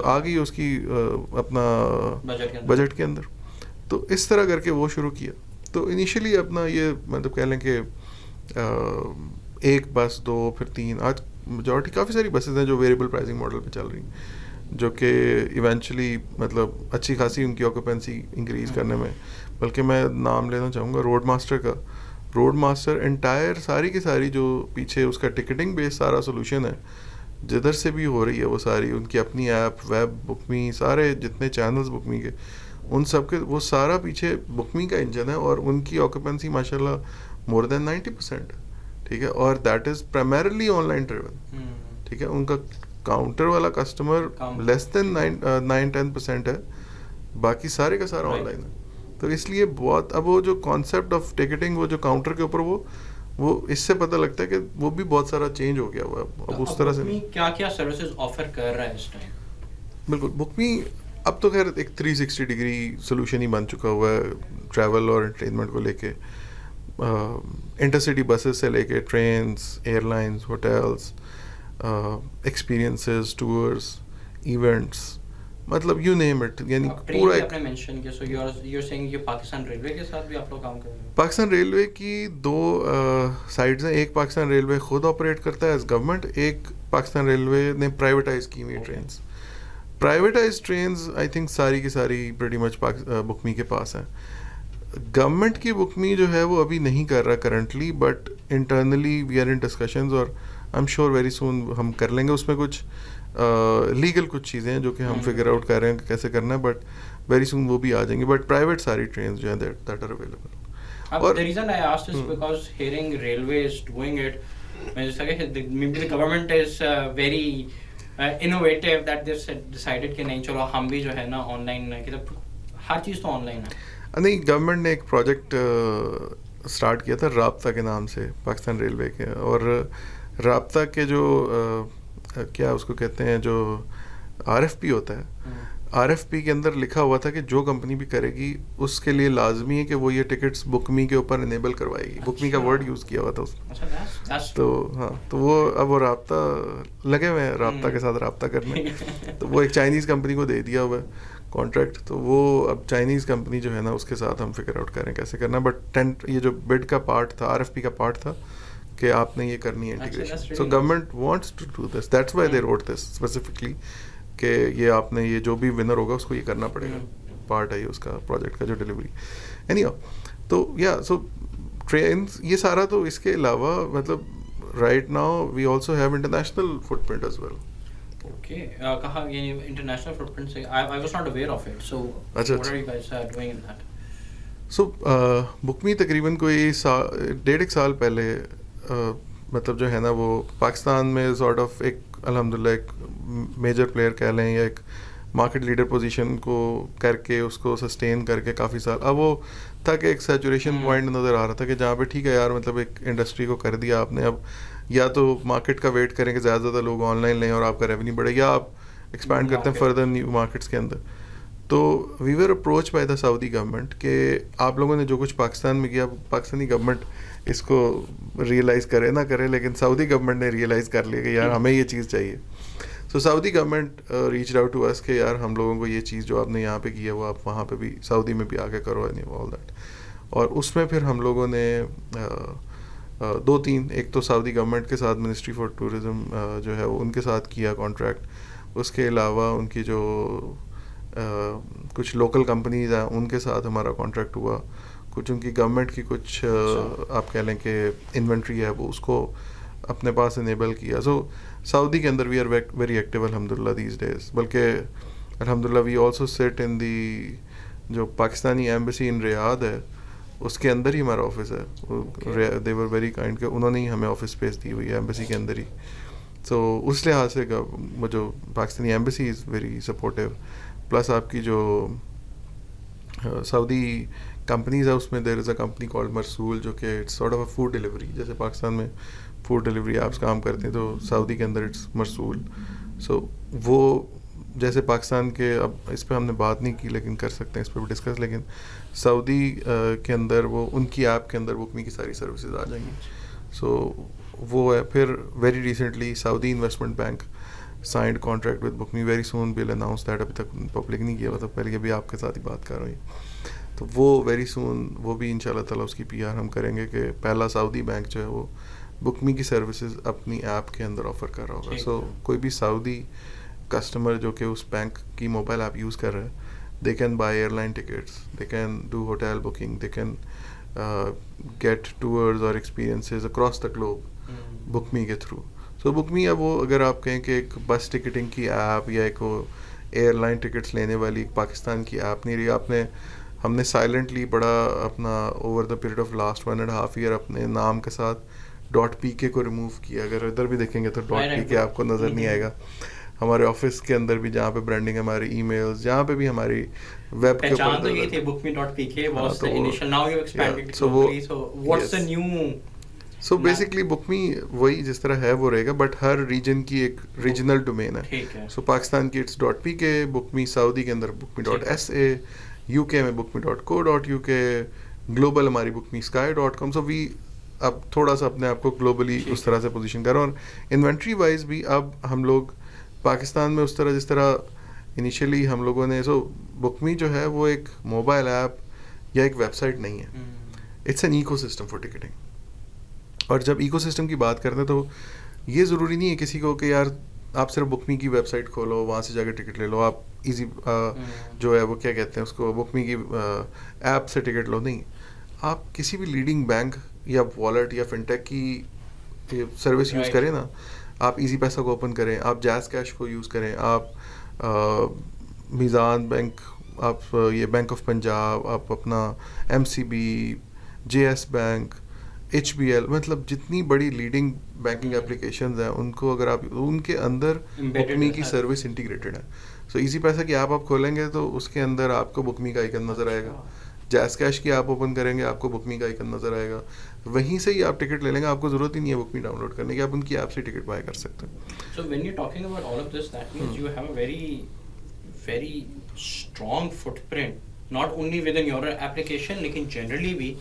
[SPEAKER 2] آ گئی اس کی اپنا بجٹ کے اندر. تو اس طرح کر کے وہ شروع کیا. تو انیشلی اپنا یہ مطلب کہہ لیں کہ ایک بس 2 پھر 3, آج میجورٹی کافی ساری بسز ہیں جو ویریبل پرائزنگ ماڈل پہ چل رہی ہیں, جو کہ ایونچولی مطلب اچھی خاصی ان کی آکوپینسی انکریز کرنے میں. بلکہ میں نام لینا چاہوں گا روڈ ماسٹر کا. روڈ ماسٹر انٹائر ساری کی ساری جو پیچھے اس کا ٹکٹنگ بیس سارا سولوشن ہے, جدھر سے بھی ہو رہی ہے وہ ساری, ان کی اپنی ایپ, ویب بک می, سارے جتنے چینلز بک می کے, ان سب کے وہ سارا پیچھے بک می کا انجن ہے, اور ان کی آکوپینسی ماشاء اللہ مور دین 90%. ٹھیک ہے, اور that is primarily on line driven. ٹھیک ہے, ان کا کاؤنٹر والا کسٹمر لیس دین 9-10% ہے, باقی سارے کا سارا آن لائن ہے. تو اس لیے بہت اب وہ جو کانسیپٹ آف ٹکٹنگ وہ جو کاؤنٹر کے اوپر وہ اس سے پتہ لگتا ہے کہ وہ بھی بہت سارا چینج ہو گیا ہوا ہے اب اس طرح سے.
[SPEAKER 1] کیا کیا سروسز آفر کر رہا ہے اس ٹائم؟
[SPEAKER 2] بالکل, بک می اب تو خیر ایک 360 ڈگری سولوشن ہی بن چکا ہوا ہے ٹریول اور انٹرٹینمنٹ کو لے کے. انٹرسٹی بسز سے لے کے trains, airlines, hotels, experiences, tours, events, مطلب یو نیم اٹ, یعنی پورا ایک.
[SPEAKER 1] پاکستان ریلوے کے ساتھ بھی آپ لوگ کام کر رہے ہیں؟
[SPEAKER 2] پاکستان ریلوے کی 2 سائڈز ہیں. ایک پاکستان ریلوے خود آپریٹ کرتا ہے ایز گورنمنٹ, ایک پاکستان ریلوے نے پرائیویٹائز کی ہوئی trains. Privatize trains I think ساری کی ساری پریٹی مچ بک می کے پاس ہیں. گورنمنٹ کی بک می جو ہے وہ ابھی نہیں کر رہا currently, but internally we are in discussions, اور I am sure very soon ہم کر لیں گے. اس میں کچھ لیگل کچھ چیزیں ہیں جو کہ ہم فگر آؤٹ کر رہے ہیں کہ کیسے کرنا ہے, بٹ ویری سون وہ بھی آ جائیں گے. بٹ پرائیویٹ ساری ٹرینز جو ہیں دیٹ آر اویلیبل.
[SPEAKER 1] اور the reason I asked is because hearing railways doing it, میں جیسا کہ the government is very innovative that they've decided کہ نہیں چلو ہم بھی جو ہے نا آن لائن, ہر چیز تو آن لائن ہے.
[SPEAKER 2] نہیں, گورنمنٹ نے ایک پروجیکٹ اسٹارٹ کیا تھا رابطہ کے نام سے پاکستان ریلوے کے, اور رابطہ کے جو کیا اس کو کہتے ہیں جو RFP ہوتا ہے, RFP کے اندر لکھا ہوا تھا کہ جو کمپنی بھی کرے گی اس کے لیے لازمی ہے کہ وہ یہ ٹکٹس بک می کے اوپر انیبل کروائے گی. بک می کا ورڈ یوز کیا ہوا تھا اس میں. تو ہاں, تو وہ اب وہ رابطہ لگے ہوئے ہیں رابطہ کے ساتھ رابطہ کرنے. تو وہ ایک چائنیز کمپنی کو دے دیا ہوا ہے کانٹریکٹ, تو وہ اب چائنیز کمپنی جو ہے نا اس کے ساتھ ہم فگر آؤٹ کریں کیسے کرنا. بٹ یہ جو بڈ کا پارٹ تھا, RFP کا پارٹ تھا کہ آپ نے یہ کرنی ہے integration. So government wants to do this, that's why they route this specifically کہ یہ آپ نے یہ جو بھی ونر ہوگا اس کو یہ کرنا پڑے گا, پارٹ ہے یہ اس کا پروجیکٹ کا جو ڈلیوری. اینی تو یا سو ٹرینس یہ سارا. تو اس کے علاوہ مطلب right now we also have international footprint as well.
[SPEAKER 1] Okay, کہاں یعنی انٹرنیشنل فٹ پرنٹ سے I was not aware of it, so what are you guys doing in that?
[SPEAKER 2] So بک می تقریباً کوئی 1.5 سال پہلے مطلب جو ہے نا وہ پاکستان میں سارٹ آف ایک الحمدللہ ایک میجر پلیئر کہہ لیں یا ایک مارکیٹ لیڈر پوزیشن کو کر کے اس کو سسٹین کر کے کافی سال. اب وہ تھا کہ ایک سیچوریشن پوائنٹ نظر آ رہا تھا کہ جہاں پہ ٹھیک ہے یار مطلب ایک انڈسٹری کو کر دیا آپ نے, اب یا تو مارکیٹ کا ویٹ کریں کہ زیادہ سے زیادہ لوگ آن لائن لیں اور آپ کا ریونیو بڑھے, یا آپ ایکسپینڈ کرتے ہیں فردر نیو مارکیٹس کے اندر. تو we were approach by the Saudi government کہ آپ لوگوں نے جو کچھ پاکستان میں کیا, پاکستانی گورنمنٹ اس کو ریئلائز کرے نہ کرے, لیکن سعودی گورنمنٹ نے ریئلائز کر لیا کہ یار ہمیں یہ چیز چاہیے. سو سعودی گورنمنٹ ریچ آؤٹ ٹو اس کہ یار ہم لوگوں کو یہ چیز جو آپ نے یہاں پہ کی ہے وہ آپ وہاں پہ بھی سعودی میں بھی آ کے کرو, آل دیٹ. اور اس میں پھر ہم لوگوں نے 2-3, ایک تو سعودی گورنمنٹ کے ساتھ منسٹری فار ٹورزم جو ہے وہ ان کے ساتھ کیا کانٹریکٹ. اس کے علاوہ ان کی جو کچھ لوکل کمپنیز ہیں ان کے ساتھ ہمارا کانٹریکٹ ہوا. کچھ ان کی گورنمنٹ کی کچھ آپ کہہ لیں کہ انوینٹری ہے وہ اس کو اپنے پاس انیبل کیا. سو سعودی کے اندر وی آر ویری ایکٹیو الحمدللہ دیز ڈیز. بلکہ الحمدللہ وی آلسو سیٹ ان دی جو پاکستانی ایمبیسی ان ریاض ہے اس کے اندر ہی ہمارا آفس ہے. دے ور ویری کائنڈ کہ انہوں نے ہی ہمیں آفس اسپیس دی ہوئی ہے ایمبیسی کے اندر ہی. سو اس لحاظ سے وہ جو Pakistani embassy is very supportive. Plus آپ کی جو سعودی کمپنیز ہے اس میں دیر از اے کمپنی کالڈ مرسول جو کہ it's sort of a food delivery. جیسے پاکستان میں فوڈ ڈلیوری ایپس کام کرتے ہیں تو سعودی کے اندر اٹس مرسول. سو وہ جیسے پاکستان کے، اب اس پہ ہم نے بات نہیں کی لیکن کر سکتے ہیں اس پہ بھی ڈسکس، لیکن سعودی کے اندر وہ ان کی ایپ کے اندر بک می کی ساری سروسز آ جائیں گی. سو وہ ہے. پھر very recently Saudi investment bank signed contract with book me, very soon will announce that. ابھی تک پبلک نہیں کیا ہوا تھا، پہلے ابھی آپ کے ساتھ ہی بات کر رہے ہیں. تو وہ ویری سون وہ بھی ان شاء اللہ تعالیٰ اس کی PR ہم کریں گے کہ پہلا سعودی بینک جو ہے وہ بک می کی سروسز اپنی ایپ کے اندر آفر کر رہا ہوگا. سو کوئی بھی سعودی کسٹمر جو کہ اس بینک کی موبائل ایپ یوز کر رہے ہیں، they can buy airline tickets, they can do hotel booking, they can get tours اور experiences across the globe Bookme کے تھرو. سو بک می اب وہ اگر آپ کہیں کہ ایک بس ٹکٹنگ کی ایپ یا ایک وہ ایئر لائن ٹکٹس لینے والی ایک پاکستان کی ایپ نہیں رہی. ہم نے سائلنٹلی بڑا اپنا over the period of last 1.5 year اپنے نام کے ساتھ .pk کو ریموو کیا. اگر ادھر بھی دیکھیں گے تو .pk آپ کو نظر نہیں آئے گا. ہمارے آفس کے اندر بھی جہاں پہ برانڈنگ، ہماری ای میلز، جہاں پہ بھی ہماری ویب کے اوپر. سو بیسکلی بک می وہی جس طرح ہے وہ رہے گا، بٹ ہر ریجن کی ایک ریجنل ڈومین ہے. سو پاکستان کی اٹس .pk، بک می سعودی کے اندر بک می .sa، UK میں بک می .co.uk، گلوبل ہماری بک می sky.com. سو وی اب تھوڑا سا اپنے آپ کو گلوبلی اس طرح سے پوزیشن کر رہے ہیں. اور انوینٹری وائز بھی اب ہم لوگ پاکستان میں اس طرح جس طرح انیشیلی ہم لوگوں نے، سو بک می جو ہے وہ ایک موبائل ایپ یا ایک ویب سائٹ نہیں ہے، it's an ecosystem for ticketing. اور جب ایکو سسٹم کی بات کرتے ہیں تو یہ ضروری نہیں ہے کسی کو کہ یار آپ صرف بک می کی ویب سائٹ کھولو، وہاں سے جا کے ٹکٹ لے لو، آپ ایزی جو ہے وہ کیا کہتے ہیں اس کو، بک می کی ایپ سے ٹکٹ لو. نہیں، آپ کسی بھی لیڈنگ بینک یا والیٹ یا فنٹیک کی سروس یوز کریں نا. آپ ایزی پیسہ کو اوپن کریں، آپ جیز کیش کو یوز کریں، آپ میزان بینک، آپ یہ بینک آف پنجاب، آپ اپنا MCB، JS بینک، HBL، مطلب جتنی بڑی لیڈنگ بینکنگ اپلیکیشنز ہیں ان کو اگر آپ ان کے اندر بک می کی سروس انٹیگریٹڈ ہے. سو ایزی پیسہ کی ایپ آپ کھولیں گے تو اس کے اندر آپ کو بک می کا آئیکن نظر آئے گا. جیز کیش کی ایپ اوپن کریں گے آپ کو بک می کا آئیکن نظر آئے گا. وہیں سے ہی آپ ٹکٹ لے لیں گے، آپ کو ضرورت ہی نہیں ہے بک می ڈاؤن لوڈ کرنے کی، آپ ان کی ایپ سے ٹکٹ بائی کر سکتے ہیں.
[SPEAKER 1] So when you're talking about all of this, that means you have a very strong footprint, not only within your application لیکن generally بھی.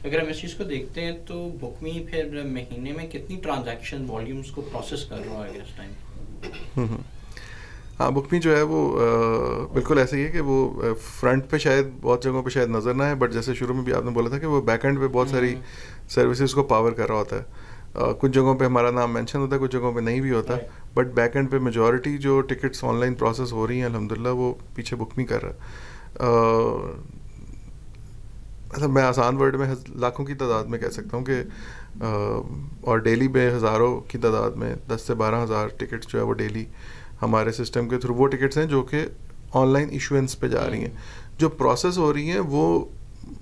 [SPEAKER 1] اگر ہم اس چیز کو دیکھتے ہیں تو بک می پھر مہینے میں کتنی ٹرانزیکشن والیومس کو پروسیس کر رہا ہے اس ٹائم؟
[SPEAKER 2] ہاں، بک می جو ہے وہ بالکل ایسے ہی ہے کہ وہ فرنٹ پہ شاید بہت جگہوں پہ شاید نظر نہ آئے، بٹ جیسے شروع میں بھی آپ نے بولا تھا کہ وہ بیک اینڈ پہ بہت ساری سروسز کو پاور کر رہا ہوتا ہے. کچھ جگہوں پہ ہمارا نام مینشن ہوتا ہے، کچھ جگہوں پہ نہیں بھی ہوتا، بٹ بیک اینڈ پہ میجورٹی جو ٹکٹس آن لائن پروسیس ہو رہی ہیں الحمدللہ وہ پیچھے بک می کر رہا ہے. مطلب میں آسان ورڈ میں لاکھوں کی تعداد میں کہہ سکتا ہوں کہ اور ڈیلی میں ہزاروں کی تعداد میں 10 سے 12 ہزار ٹکٹس جو ہے وہ ڈیلی ہمارے سسٹم کے تھرو وہ ٹکٹس ہیں جو کہ آن لائن ایشوئنس پہ جا رہی ہیں. جو پروسیس ہو رہی ہیں وہ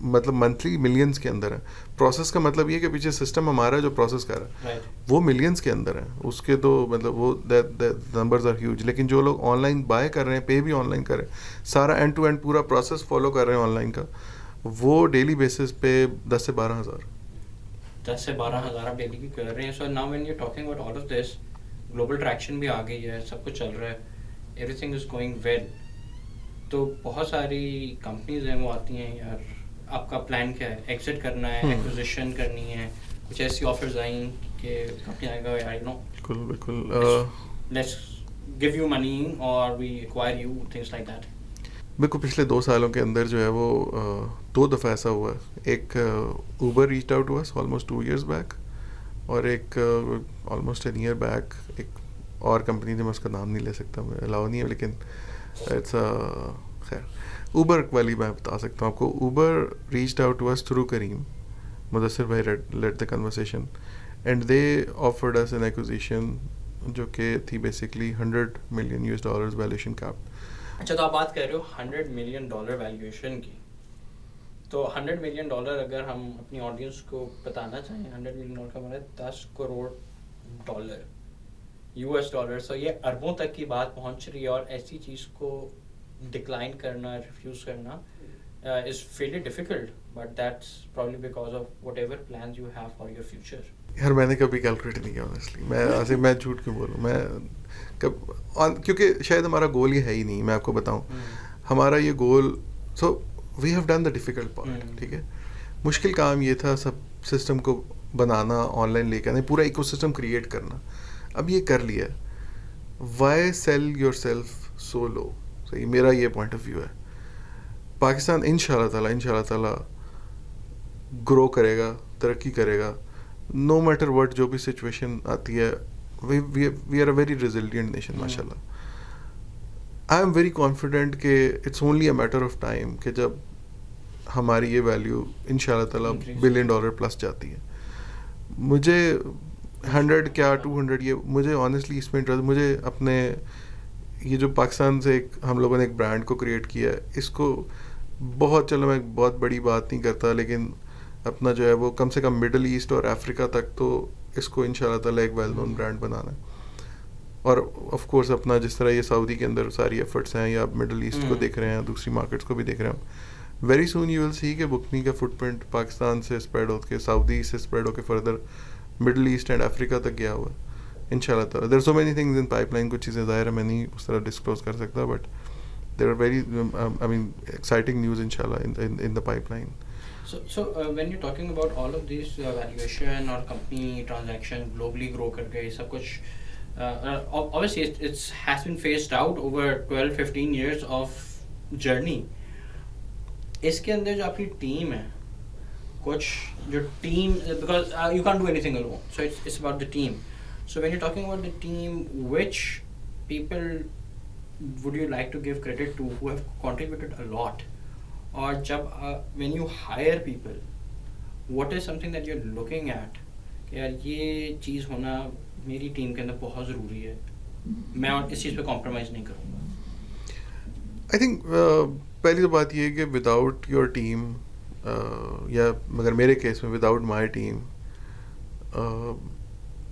[SPEAKER 2] مطلب منتھلی ملینس کے اندر ہے. پروسیس کا مطلب یہ کہ پیچھے سسٹم ہمارا جو پروسیس کر رہا ہے وہ ملینس کے اندر ہے. اس کے تو مطلب وہ نمبرز آر ہیوج. لیکن جو لوگ آن لائن بائی کر رہے ہیں، پے بھی آن لائن کر رہے ہیں، سارا اینڈ ٹو اینڈ پورا پروسیس فالو کر رہے ہیں آن لائن کا، وہ ڈیلی بیسس پہ 10 سے 12 ہزار
[SPEAKER 1] 10 سے 12 ہزار آپ ڈیلی کی کر رہے ہیں. So now when you talking about all of this, global traction بھی آ گئی ہے، سب کچھ چل رہا ہے، everything is going well. تو بہت ساری کمپنیز ہیں وہ آتی ہیں، یار آپ کا پلان کیا ہے؟ ایگزٹ کرنا ہے، ایکوزیشن کرنی ہے؟ کچھ ایسی آفرز آئیں کہ کمپنی آئے گا یار نو
[SPEAKER 2] بالکل
[SPEAKER 1] لیٹس گیو یو منی اور we acquire you, things like that.
[SPEAKER 2] بالکل پچھلے 2 سالوں کے اندر جو ہے وہ 2 دفعہ ایسا ہوا ہے. ایک Uber reached out to us almost 2 years back, اور ایک آلموسٹ این ایئر بیک ایک اور کمپنی تھی، میں اس کا نام نہیں لے سکتا، میں الاؤ نہیں ہے، لیکن اٹس خیر اوبر والی میں بتا سکتا ہوں آپ کو. Uber reached out to us through Careem, Mudassir بھائی lead the conversation, and they offered us an acquisition جو کہ تھی بیسکلی $100 million ویلیویشن کیپ.
[SPEAKER 1] اچھا، تو آپ بات کر رہے ہو $100 million ویلیویشن کی. تو $100 million اگر ہم اپنی آڈینس کو بتانا چاہیں، $100 million کا مطلب $10 crore US. سو یہ اربوں تک کی بات پہنچ رہی ہے، اور ایسی چیز کو ڈکلائن کرنا، ریفیوز کرنا is fairly difficult, but that's probably because of whatever plans you have for your future.
[SPEAKER 2] یار میں نے کبھی کیلکولیٹ نہیں کیا آنیسٹلی. میں جھوٹ کیوں بولوں, میں کیونکہ شاید ہمارا گول یہ ہے ہی نہیں. میں آپ کو بتاؤں, ہمارا یہ goal, so we have done the difficult part. ٹھیک ہے, مشکل کام یہ تھا سب سسٹم کو بنانا, آن لائن لے کے آنا, پورا ایکو سسٹم کریٹ کرنا. اب یہ کر لیا, why sell yourself so low. صحیح, میرا یہ پوائنٹ آف ویو ہے. پاکستان ان شاء اللہ تعالیٰ گرو کرے گا, ترقی کرے گا, نو میٹر وٹ جو بھی سچویشن آتی ہے. We are a very resilient nation ماشاء اللہ. آئی ایم ویری کانفیڈنٹ کہ it's only a matter of time کہ جب ہماری یہ ویلیو ان شاء اللہ تعالیٰ $1 بلین پلس جاتی ہے. مجھے 100 کیا 200 یہ مجھے آنیسٹلی اس میں انٹرسٹ, مجھے اپنے یہ جو پاکستان سے ہم لوگوں نے ایک برانڈ کو کریٹ کیا ہے, اس کو بہت, چلو میں بہت بڑی بات نہیں کرتا, لیکن اپنا جو ہے وہ کم سے کم مڈل ایسٹ اور افریقہ تک تو اس کو ان شاء اللہ تعالیٰ ایک ویل نون برانڈ بنانا ہے. اور آف کورس اپنا جس طرح یہ سعودی کے اندر ساری ایفرٹس ہیں, یا مڈل ایسٹ کو دیکھ رہے ہیں, دوسری مارکیٹس کو بھی دیکھ رہے ہیں, ویری سون یو ول سی کہ بکنی کا فٹ پرنٹ پاکستان سے اسپریڈ ہو کے, سعودی سے اسپریڈ ہو کے فردر مڈل ایسٹ اینڈ افریقہ تک گیا ہوا ہے ان شاء اللہ تعالیٰ. There so many things in pipeline. کچھ چیزیں ظاہر ہے میں نہیں اس طرح ڈسکلوز کر سکتا, but there are very I mean exciting news ان شاء اللہ in the pipeline.
[SPEAKER 1] So when you're talking about all of these valuation اور company transaction globally grow کر کے سب کچھ, obviously it has been phased out over 12-15 years of journey. اس کے اندر جو آپ کی ٹیم ہے, کچھ جو team, because you can't do anything alone, so it's about the team. So when you're talking about the team, which people would you like to give credit to who have contributed a lot? اور جب when you hire people, what is something that you're looking at کہ یار یہ چیز ہونا میری team کے اندر بہت ضروری ہے, میں اس چیز پہ کمپرومائز نہیں کروں گا.
[SPEAKER 2] آئی تھنک پہلی تو بات یہ ہے کہ وداؤٹ یور ٹیم, یا مگر میرے کیس میں without my team,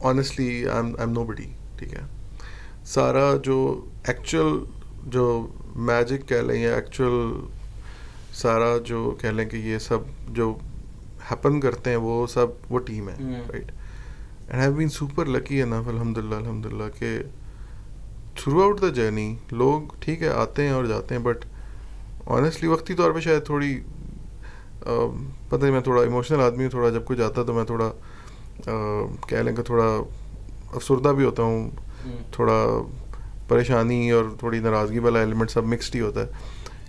[SPEAKER 2] honestly I am nobody. ٹھیک ہے, سارا جو ایکچوئل جو میجک کہہ لیں, یا ایکچوئل سارا جو کہہ لیں کہ یہ سب جو ہیپن کرتے ہیں وہ سب وہ ٹیم ہے, right. And have been super lucky enough الحمد للہ کہ تھرو آؤٹ دا جرنی لوگ ٹھیک ہے آتے ہیں اور جاتے ہیں, بٹ آنیسٹلی وقتی طور پہ شاید تھوڑی پتہ نہیں, میں تھوڑا ایموشنل آدمی ہوں, تھوڑا جب کوئی جاتا تو میں تھوڑا کہہ لیں کہ تھوڑا افسردہ بھی ہوتا ہوں, تھوڑا پریشانی اور تھوڑی ناراضگی والا ایلیمنٹ سب مکسڈ ہی ہوتا ہے,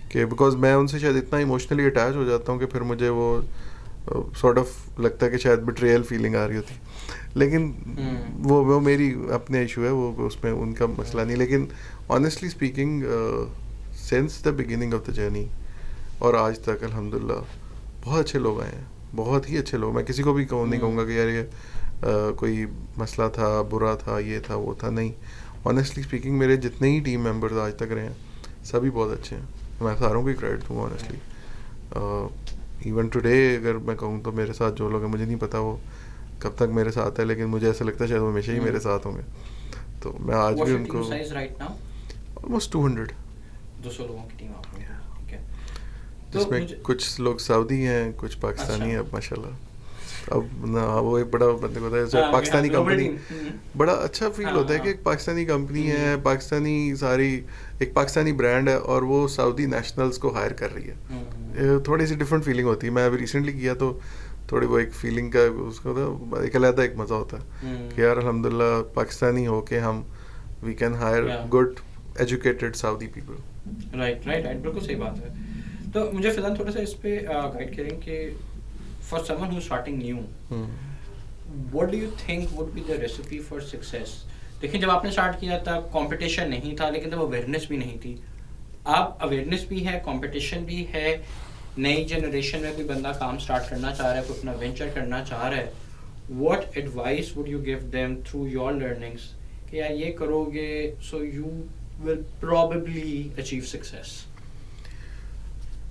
[SPEAKER 2] کہ بیکاز میں ان سے شاید اتنا ایموشنلی اٹیچ ہو جاتا ہوں کہ پھر مجھے وہ سارٹ آف لگتا ہے کہ شاید بٹریل فیلنگ آ رہی ہوتی. لیکن وہ میری اپنے ایشو ہے, وہ اس میں ان کا مسئلہ نہیں. لیکن honestly speaking since the beginning of the journey اور آج تک الحمدللہ بہت اچھے لوگ آئے ہیں, بہت ہی اچھے لوگ. میں کسی کو بھی نہیں کہوں گا کہ یار یہ کوئی مسئلہ تھا, برا تھا, یہ تھا, وہ تھا, نہیں. آنیسٹلی اسپیکنگ میرے جتنے ہی ٹیم ممبرز آج تک رہے ہیں سبھی بہت اچھے ہیں, میں ساروں کو ہی کریڈٹ دوں آنیسٹلی. ایون ٹوڈے اگر میں کہوں تو میرے ساتھ جو لوگ ہیں, مجھے نہیں پتا وہ کب تک میرے ساتھ ہے, لیکن مجھے ایسا لگتا ہے شاید وہ ہمیشہ ہی میرے ساتھ ہوں گے. تو میں آج بھی ان کو آلموسٹ
[SPEAKER 1] 200 لوگوں کی ٹیم آپ کو,
[SPEAKER 2] جس میں کچھ لوگ سعودی ہیں, کچھ پاکستانی ہیں. اب ماشاء اللہ اب نہ وہ ایک بڑا بندے کو ہوتا ہے پاکستانی کمپنی, بڑا اچھا فیل ہوتا ہے کہ ایک پاکستانی کمپنی ہے, پاکستانی ساری ایک پاکستانی برانڈ ہے, اور وہ سعودی نیشنلز کو ہائر کر رہی ہے. تھوڑی سی ڈفرینٹ فیلنگ ہوتی ہے. میں ابھی ریسنٹلی کیا تو تھوڑی وہ ایک فیلنگ کا اس کو ایک علیحدہ ایک مزہ ہوتا ہے کہ یار الحمدللہ پاکستانی ہو کے ہم we can hire good educated Saudi people.
[SPEAKER 1] Right بالکل صحیح بات ہے. تو مجھے فی الحال تھوڑا سا اس پہ گائڈ کریں کہ for someone who's starting new, what do you think would be the recipe for success? دیکھیں جب آپ نے اسٹارٹ کیا تھا کمپٹیشن نہیں تھا, لیکن تب اویئرنیس بھی نہیں تھی. اب اویئرنیس بھی ہے, کمپٹیشن بھی ہے, نئی جنریشن میں کوئی بندہ کام اسٹارٹ کرنا چاہ رہا ہے, کوئی اپنا وینچر کرنا چاہ رہا ہے. what advice would you give them through your learnings کہ یار یہ کرو گے so you will probably achieve success?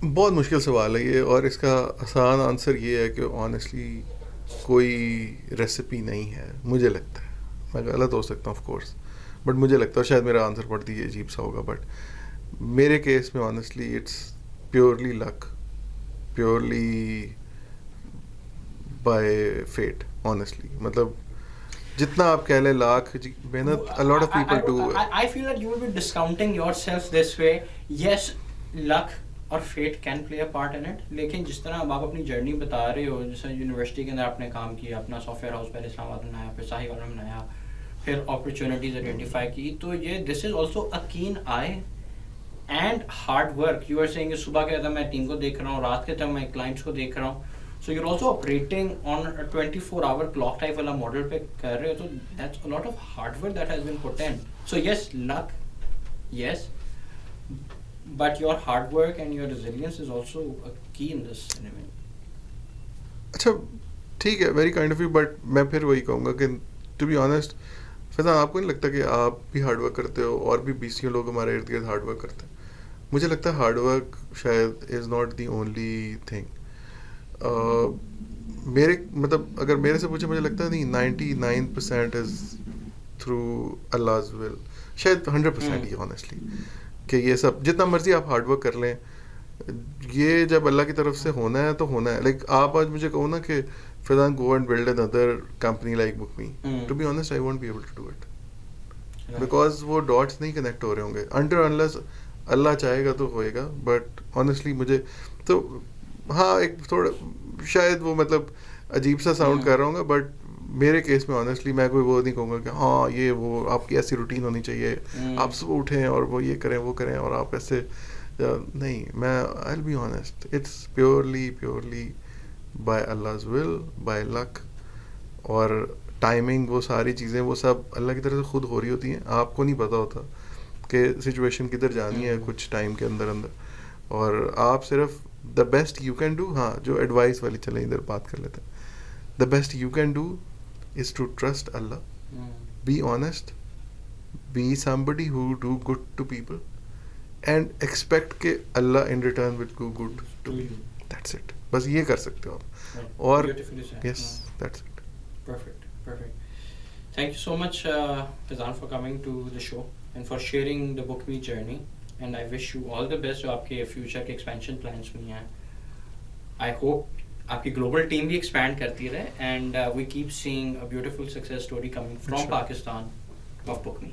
[SPEAKER 2] بہت مشکل سوال ہے یہ, اور اس کا آسان آنسر یہ ہے کہ آنیسٹلی کوئی ریسیپی نہیں ہے. مجھے لگتا ہے, میں غلط ہو سکتا ہوں آف کورس, بٹ مجھے لگتا ہے شاید میرا آنسر پڑتی ہے عجیب سا ہوگا, بٹ میرے کیس میں honestly it's purely luck, purely by fate honestly. مطلب جتنا آپ کہہ لیں لاکھ محنت a lot of people do.
[SPEAKER 1] I feel that you will be discounting yourself this way. Yes, luck اور fate can play a part in it, لیکن جس طرح اب آپ اپنی جرنی بتا رہے ہو, جیسے یونیورسٹی کے اندر آپ نے کام کیا, اپنا سافٹ ویئر ہاؤس پہلے اسلام آباد میں بنایا, پھر ساہی والا میں بنایا, پھر اپرچونیٹیز آئیڈینٹیفائی کی, تو یہ this is also a can I and hard work. You are seeing کہ صبح کے ٹائم میں ٹیم کو دیکھ رہا ہوں, رات کے ٹائم میں کلائنٹس کو دیکھ رہا ہوں, so you are also operating on 24 hour clock type والا ماڈل پہ کر رہے ہو, تو that's a lot of hard work that has been put in. So yes luck, yes, but your hard work and your resilience is also a key in this anyway.
[SPEAKER 2] اچھا ٹھیک ہے, very kind of you, but میں پھر وہی کہوں گا کہ to be honest فیضان, آپ کو نہیں لگتا کہ آپ بھی ہارڈ ورک کرتے ہو اور بھی 20 لوگ ہمارے ارد گرد ہارڈ ورک کرتے ہیں؟ مجھے لگتا ہے ہارڈ ورک شاید is not the only thing. میرے مطلب اگر میرے سے پوچھے, مجھے لگتا ہے نہیں 99% از تھرو Allah's will, شاید 100% ہی آنیسٹلی, کہ یہ سب جتنا مرضی آپ ہارڈ ورک کر لیں, یہ جب اللہ کی طرف سے ہونا ہے تو ہونا ہے. لائک آپ آج مجھے کہو نا کہ Faizan go and build another company like Book Me, to be honest I won't be able to do it, because وہ ڈاٹس نہیں کنیکٹ ہو رہے ہوں گے until unless اللہ چاہے گا تو ہوئے گا. بٹ آنیسٹلی مجھے تو ہاں ایک تھوڑا شاید وہ مطلب عجیب سا ساؤنڈ کر رہا ہوں گا, بٹ میرے کیس میں آنیسٹلی میں کوئی وہ نہیں کہوں گا کہ ہاں یہ وہ آپ کی ایسی روٹین ہونی چاہیے, آپ صبح اٹھیں اور وہ یہ کریں وہ کریں اور آپ ایسے نہیں. میں I will be honest, it's purely by Allah's will, by luck اور ٹائمنگ, وہ ساری چیزیں وہ سب اللہ کی طرف سے خود ہو رہی ہوتی ہیں. آپ کو نہیں پتہ ہوتا کہ سچویشن کدھر جانی ہے کچھ ٹائم کے اندر, اور آپ صرف the best you can do. ہاں جو ایڈوائس والی چلیں ادھر بات کر لیتے ہیں, the best you can do is to trust Allah, be honest, be somebody who do good to people and expect کہ اللہ in return will do good to you. That's it. بس یہ کر سکتے ہو آپ, اور yes, that's it.
[SPEAKER 1] Perfect. Thank you so much Faizan for coming to the show and for sharing the Book Me journey, and I wish you all the best جو آپ کے future کے expansion plans میں ہیں. I hope آپ کی global team بھی expand کرتی رہے, and we keep seeing a beautiful success story coming from Pakistan of book me.